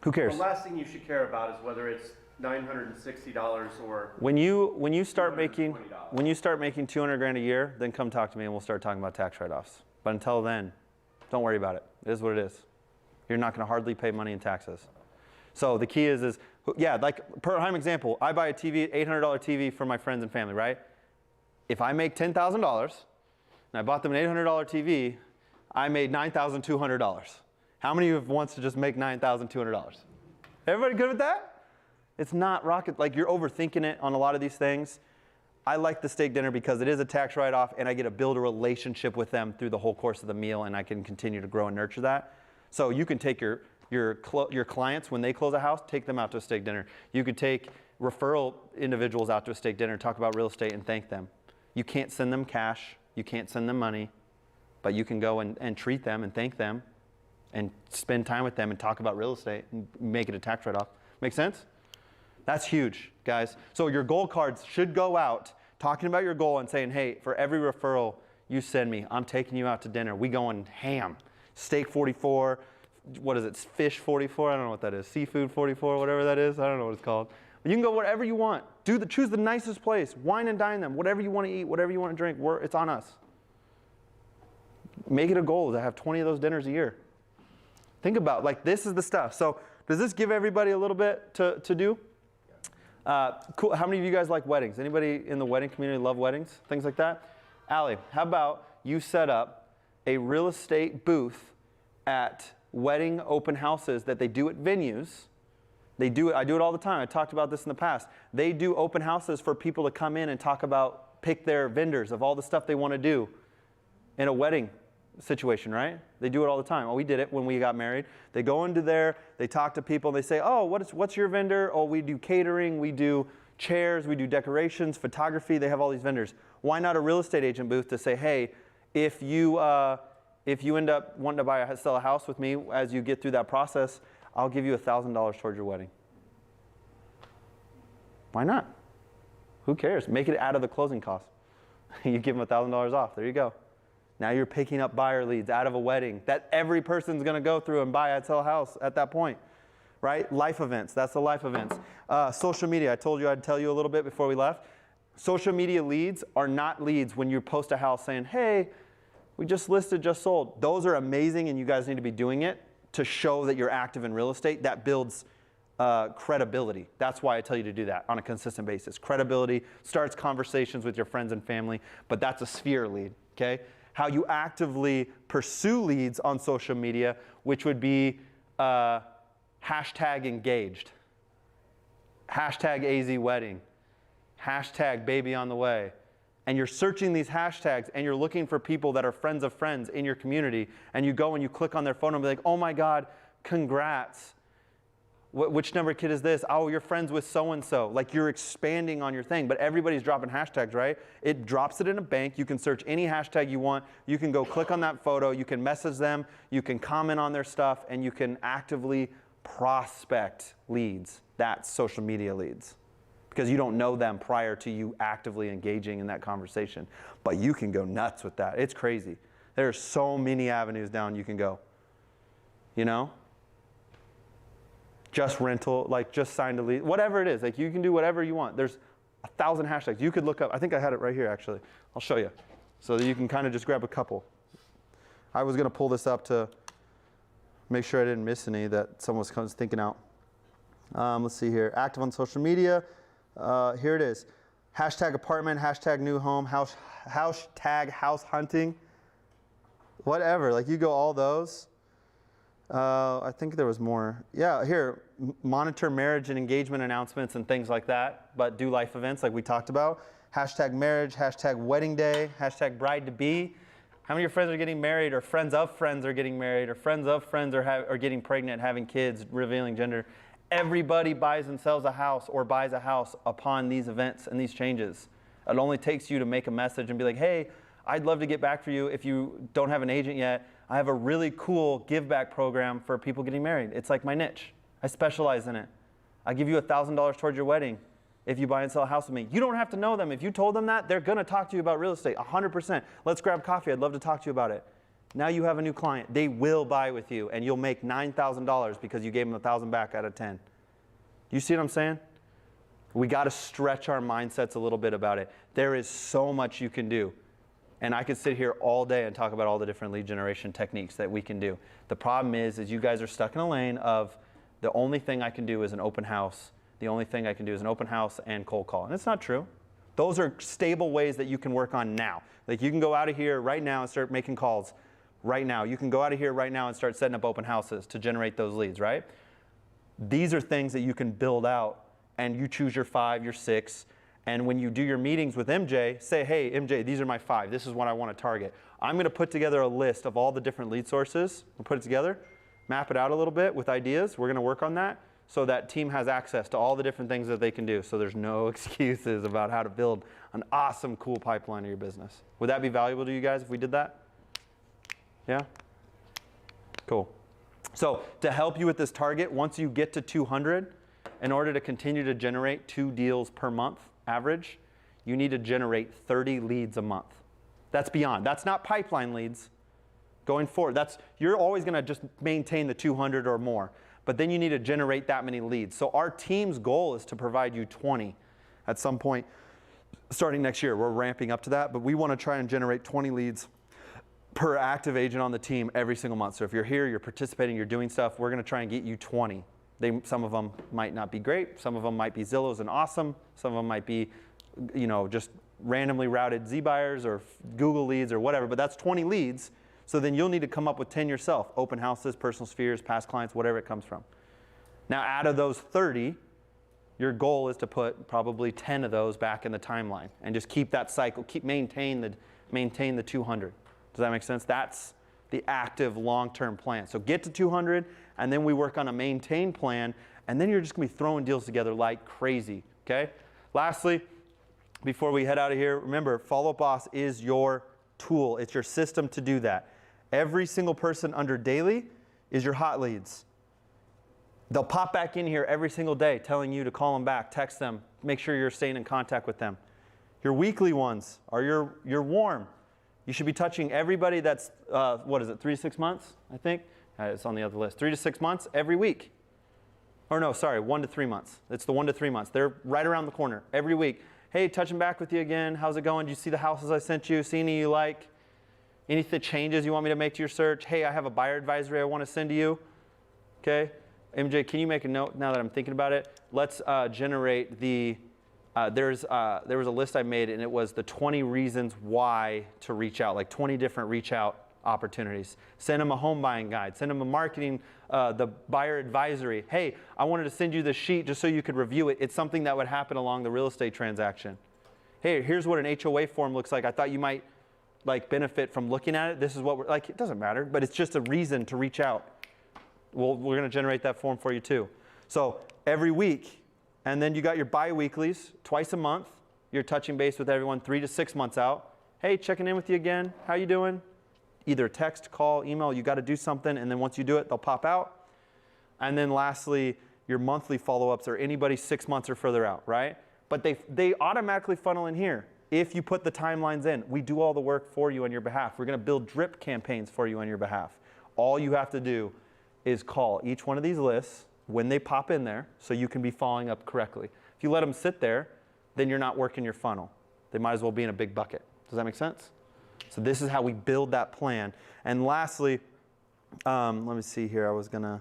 who cares? the last thing you should care about is whether it's $960 or When you start making $220. 200 grand a year, then come talk to me and we'll start talking about tax write-offs. But until then, don't worry about it. It is what it is. You're not going to hardly pay money in taxes. So the key is yeah, like per prime example, I buy a TV, $800 TV for my friends and family, right? If I make $10,000 and I bought them an $800 TV, I made $9,200. How many of you wants to just make $9,200? Everybody good with that? It's not rocket, like you're overthinking it on a lot of these things. I like the steak dinner because it is a tax write-off and I get to build a relationship with them through the whole course of the meal and I can continue to grow and nurture that. So you can take your clients, when they close a house, take them out to a steak dinner. You could take referral individuals out to a steak dinner, talk about real estate and thank them. You can't send them cash, you can't send them money, but you can go and treat them and thank them and spend time with them and talk about real estate and make it a tax write-off. Make sense? That's huge, guys. So your goal cards should go out talking about your goal and saying, hey, for every referral you send me, I'm taking you out to dinner. We going ham. Steak 44, what is it, fish 44? I don't know what that is. Seafood 44, whatever that is. I don't know what it's called. But you can go whatever you want. Choose the nicest place. Wine and dine them. Whatever you want to eat, whatever you want to drink, it's on us. Make it a goal to have 20 of those dinners a year. Think about, like, this is the stuff. So does this give everybody a little bit to do? Cool. How many of you guys like weddings? Anybody in the wedding community love weddings? Things like that? Allie, how about you set up a real estate booth at wedding open houses that they do at venues. They do it. I do it all the time. I talked about this in the past. They do open houses for people to come in and pick their vendors of all the stuff they want to do in a wedding situation, right? They do it all the time. Oh, we did it when we got married. They go into there, they talk to people, they say, oh, what's your vendor? Oh, we do catering, we do chairs, we do decorations, photography. They have all these vendors. Why not a real estate agent booth to say, hey, if you end up wanting to sell a house with me as you get through that process, I'll give you $1,000 towards your wedding. Why not? Who cares? Make it out of the closing cost. You give them $1,000 off. There you go. Now you're picking up buyer leads out of a wedding that every person's going to go through and buy and sell a house at that point, right? Life events. That's the life events. Social media. I told you I'd tell you a little bit before we left. Social media leads are not leads when you post a house saying, hey, we just listed, just sold. Those are amazing and you guys need to be doing it to show that you're active in real estate. That builds credibility. That's why I tell you to do that on a consistent basis. Credibility starts conversations with your friends and family, but that's a sphere lead, okay? How you actively pursue leads on social media, which would be hashtag engaged, hashtag AZ wedding, hashtag baby on the way. And you're searching these hashtags and you're looking for people that are friends of friends in your community, and you go and you click on their phone and be like, oh my God, congrats. Which number kid is this? Oh, you're friends with so-and-so. Like you're expanding on your thing, but everybody's dropping hashtags, right? It drops it in a bank. You can search any hashtag you want. You can go click on that photo. You can message them. You can comment on their stuff, and you can actively prospect leads. That's social media leads. because you don't know them prior to you actively engaging in that conversation. But you can go nuts with that. It's crazy. There are so many avenues down you can go. You know? Just rental, like just signed a lease, whatever it is. Like you can do whatever you want. There's 1,000 hashtags. You could look up, I think I had it right here actually. I'll show you. So that you can kind of just grab a couple. I was going to pull this up to make sure I didn't miss any that someone was thinking out. Let's see here. Active on social media. Here it is. Hashtag apartment, hashtag new home, hashtag house hunting. Whatever. Like you go all those. I think there was more. Yeah, here. Monitor marriage and engagement announcements and things like that. But do life events like we talked about. Hashtag marriage, hashtag wedding day, hashtag bride to be. How many of your friends are getting married, or friends of friends are getting married, or friends of friends are getting pregnant, having kids, revealing gender? Everybody buys and sells a house or buys a house upon these events and these changes. It only takes you to make a message and be like, hey, I'd love to get back for you if you don't have an agent yet. I have a really cool give back program for people getting married. It's like my niche. I specialize in it. I give you $1,000 towards your wedding if you buy and sell a house with me. You don't have to know them. If you told them that, they're going to talk to you about real estate, 100%. Let's grab coffee. I'd love to talk to you about it. Now you have a new client. They will buy with you, and you'll make $9,000 because you gave them $1,000 back out of 10. You see what I'm saying? We got to stretch our mindsets a little bit about it. There is so much you can do. And I could sit here all day and talk about all the different lead generation techniques that we can do. The problem is you guys are stuck in a lane of the only thing I can do is an open house. The only thing I can do is an open house and cold call. And it's not true. Those are stable ways that you can work on now. Like you can go out of here right now and start making calls right now. You can go out of here right now and start setting up open houses to generate those leads, right? These are things that you can build out, and you choose your 5, your 6. And when you do your meetings with MJ, say, hey, MJ, these are my 5. This is what I want to target. I'm going to put together a list of all the different lead sources. We'll put it together, map it out a little bit with ideas. We're going to work on that so that team has access to all the different things that they can do. So there's no excuses about how to build an awesome, cool pipeline of your business. Would that be valuable to you guys if we did that? Yeah? Cool. So to help you with this target, once you get to 200, in order to continue to generate 2 deals per month average, you need to generate 30 leads a month. That's beyond. That's not pipeline leads going forward. You're always going to just maintain the 200 or more. But then you need to generate that many leads. So our team's goal is to provide you 20 at some point starting next year. We're ramping up to that, but we want to try and generate 20 leads per active agent on the team every single month. So if you're here, you're participating, you're doing stuff, we're going to try and get you 20. Some of them might not be great. Some of them might be Zillows and awesome. Some of them might be, just randomly routed Z buyers or Google leads or whatever, but that's 20 leads. So then you'll need to come up with 10 yourself. Open houses, personal spheres, past clients, whatever it comes from. Now out of those 30, your goal is to put probably 10 of those back in the timeline and just keep that cycle, maintain the 200. Does that make sense? That's the active long-term plan. So get to 200, and then we work on a maintain plan, and then you're just going to be throwing deals together like crazy, okay? Lastly, before we head out of here, remember, Follow Up Boss is your tool. It's your system to do that. Every single person under daily is your hot leads. They'll pop back in here every single day telling you to call them back, text them, make sure you're staying in contact with them. Your weekly ones are your warm. You should be touching everybody that's, 3 to 6 months, I think? It's on the other list. 3 to 6 months every week. Or no, sorry, 1 to 3 months. It's the 1 to 3 months. They're right around the corner every week. Hey, touching back with you again. How's it going? Did you see the houses I sent you? See any you like? Any changes you want me to make to your search? Hey, I have a buyer advisory I want to send to you. Okay? MJ, can you make a note now that I'm thinking about it? Let's generate the, there was a list I made, and it was the 20 reasons why to reach out, like 20 different reach out opportunities. Send them a home buying guide. Send them a marketing, the buyer advisory. Hey, I wanted to send you this sheet just so you could review it. It's something that would happen along the real estate transaction. Hey, here's what an HOA form looks like. I thought you might benefit from looking at it. This is what we're, it doesn't matter, but it's just a reason to reach out. Well, we're going to generate that form for you too. So every week, and then you got your bi-weeklies, twice a month. You're touching base with everyone 3 to 6 months out. Hey, checking in with you again. How you doing? Either text, call, email. You got to do something, and then once you do it, they'll pop out. And then lastly, your monthly follow-ups are anybody 6 months or further out, right? but they automatically funnel in here if you put the timelines in. We do all the work for you on your behalf. We're going to build drip campaigns for you on your behalf. All you have to do is call each one of these lists when they pop in there so you can be following up correctly. If you let them sit there, then you're not working your funnel. They might as well be in a big bucket. Does that make sense? So this is how we build that plan. And lastly, let me see here. I was going to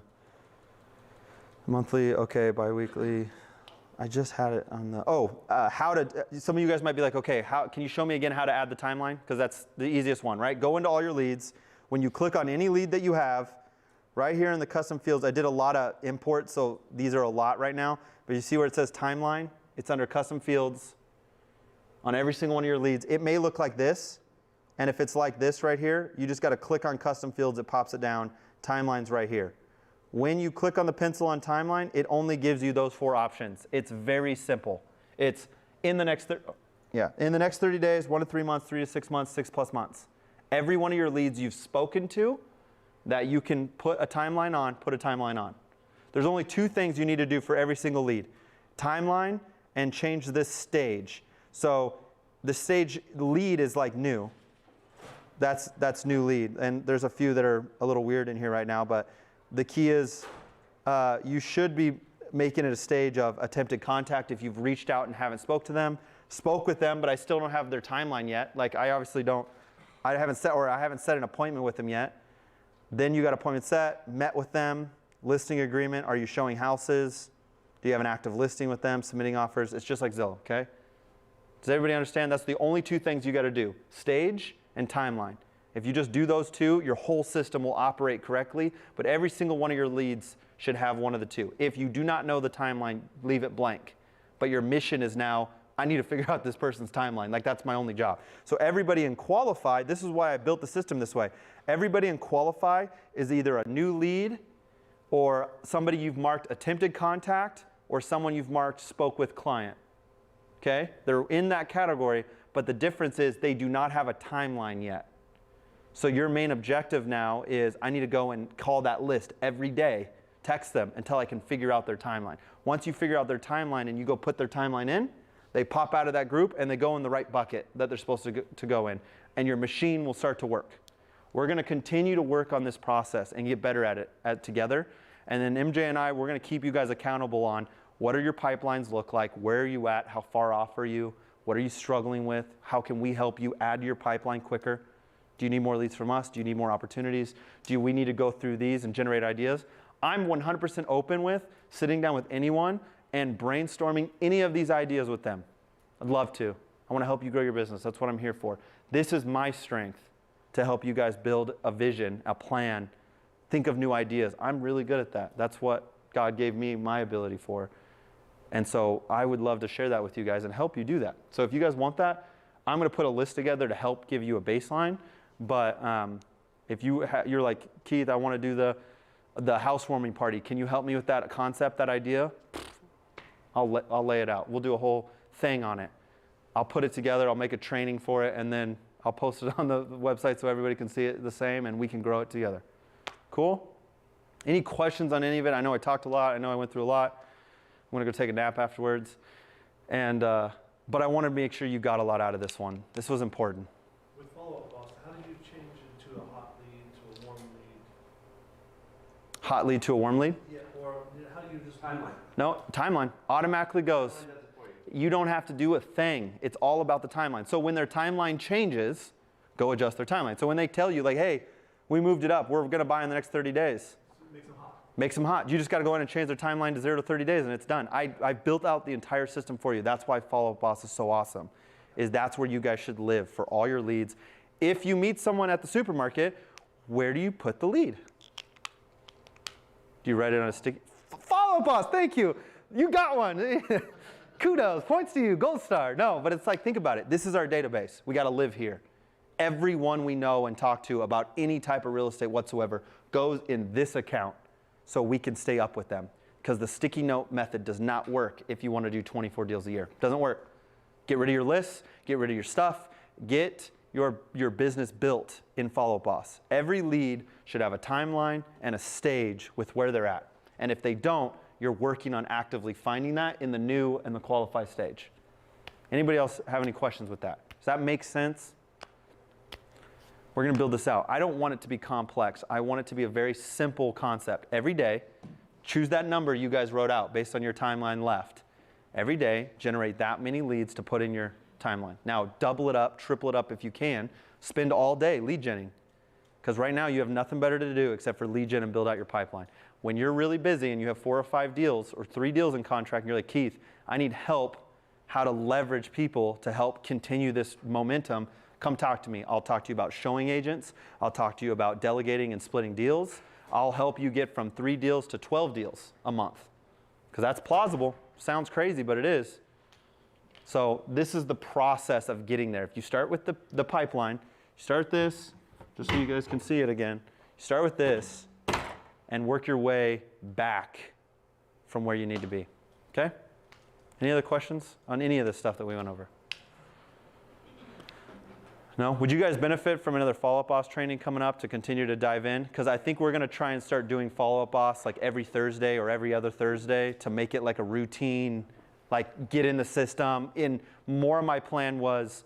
monthly, okay, biweekly. I just had it on the, how to, some of you guys might be like, okay, can you show me again how to add the timeline? Because that's the easiest one, right? Go into all your leads. When you click on any lead that you have, right here in the custom fields, I did a lot of imports, so these are a lot right now. But you see where it says timeline? It's under custom fields on every single one of your leads. It may look like this. And if it's like this right here, you just got to click on custom fields. It pops it down. Timeline's right here. When you click on the pencil on timeline, it only gives you those 4 options. It's very simple. It's in the next 30 days, 1 to 3 months, 3 to 6 months, 6+ months. Every one of your leads you've spoken to that you can put a timeline on, put a timeline on. There's only 2 things you need to do for every single lead. Timeline and change this stage. So the stage lead is like new. That's new lead. And there's a few that are a little weird in here right now, but the key is you should be making it a stage of attempted contact if you've reached out and haven't spoke to them, spoke with them, but I still don't have their timeline yet. Like I obviously don't, I haven't set an appointment with them yet. Then you got appointment set, met with them, listing agreement. Are you showing houses? Do you have an active listing with them, submitting offers? It's just like Zillow, okay? Does everybody understand? That's the only 2 things you got to do, stage and timeline. If you just do those 2, your whole system will operate correctly, but every single one of your leads should have one of the 2. If you do not know the timeline, leave it blank. But your mission is now, I need to figure out this person's timeline. Like that's my only job. So everybody in Qualify, this is why I built the system this way. Everybody in Qualify is either a new lead or somebody you've marked attempted contact or someone you've marked spoke with client. Okay? They're in that category, but the difference is they do not have a timeline yet. So your main objective now is I need to go and call that list every day, text them until I can figure out their timeline. Once you figure out their timeline and you go put their timeline in, they pop out of that group and they go in the right bucket that they're supposed to go in. And your machine will start to work. We're going to continue to work on this process and get better at it together. And then MJ and I, we're going to keep you guys accountable on what are your pipelines look like, where are you at, how far off are you, what are you struggling with, how can we help you add to your pipeline quicker. Do you need more leads from us? Do you need more opportunities? Do we need to go through these and generate ideas? I'm 100% open with sitting down with anyone and brainstorming any of these ideas with them. I'd love to. I want to help you grow your business. That's what I'm here for. This is my strength to help you guys build a vision, a plan, think of new ideas. I'm really good at that. That's what God gave me my ability for. And so I would love to share that with you guys and help you do that. So if you guys want that, I'm going to put a list together to help give you a baseline. But if you're like, Keith, I want to do the housewarming party. Can you help me with that concept, that idea? I'll lay it out. We'll do a whole thing on it. I'll put it together. I'll make a training for it, and then I'll post it on the website so everybody can see it the same, and we can grow it together. Cool? Any questions on any of it? I know I talked a lot. I know I went through a lot. I'm going to go take a nap afterwards. And but I want to make sure you got a lot out of this one. This was important. With follow-up, boss, how do you change it to a hot lead to a warm lead? Hot lead to a warm lead? Yeah, or how do you just Timeline. No, timeline automatically goes. Timeline does it for you. You don't have to do a thing. It's all about the timeline. So when their timeline changes, go adjust their timeline. So when they tell you like, hey, we moved it up, we're going to buy in the next 30 days. Makes them hot. Makes them hot. You just got to go in and change their timeline to 0 to 30 days and it's done. I built out the entire system for you. That's why Follow Up Boss is so awesome, is that's where you guys should live for all your leads. If you meet someone at the supermarket, where do you put the lead? Do you write it on a sticky? Follow Up Boss, thank you. You got one. Kudos, points to you, gold star. No, but it's like, think about it. This is our database. We got to live here. Everyone we know and talk to about any type of real estate whatsoever goes in this account so we can stay up with them. Because the sticky note method does not work if you want to do 24 deals a year. Doesn't work. Get rid of your lists, get rid of your stuff, get your business built in Follow Up Boss. Every lead should have a timeline and a stage with where they're at. And if they don't, you're working on actively finding that in the new and the qualify stage. Anybody else have any questions with that? Does that make sense? We're going to build this out. I don't want it to be complex. I want it to be a very simple concept. Every day, choose that number you guys wrote out based on your timeline left. Every day, generate that many leads to put in your timeline. Now, double it up, triple it up if you can. Spend all day lead genning. Because right now, you have nothing better to do except for lead gen and build out your pipeline. When you're really busy and you have 4 or 5 deals or 3 deals in contract, and you're like, Keith, I need help how to leverage people to help continue this momentum, come talk to me. I'll talk to you about showing agents. I'll talk to you about delegating and splitting deals. I'll help you get from 3 deals to 12 deals a month. Because that's plausible. Sounds crazy, but it is. So this is the process of getting there. If you start with the pipeline, you start this, just so you guys can see it again. You start with this and work your way back from where you need to be. Okay? Any other questions on any of this stuff that we went over? No? Would you guys benefit from another Follow Up Boss training coming up to continue to dive in? Because I think we're going to try and start doing Follow Up Boss like every Thursday or every other Thursday to make it like a routine, like get in the system. More of my plan was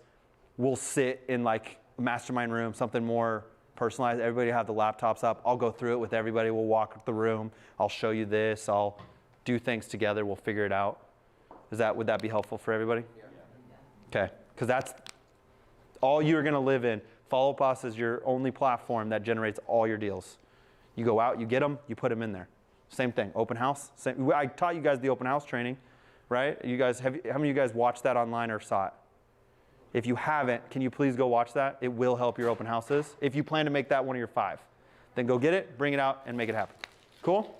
we'll sit in like a mastermind room, something more personalized. Everybody have the laptops up. I'll go through it with everybody. We'll walk the room. I'll show you this. I'll do things together. We'll figure it out. Would that be helpful for everybody? Yeah. Okay. Because that's all you're going to live in. Follow Up Boss is your only platform that generates all your deals. You go out, you get them, you put them in there. Same thing. Open house. I taught you guys the open house training, right? You guys how many of you guys watched that online or saw it? If you haven't, can you please go watch that? It will help your open houses. If you plan to make that one of your 5, then go get it, bring it out, and make it happen. Cool?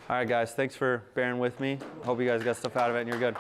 All right, guys. Thanks for bearing with me. Hope you guys got stuff out of it and you're good.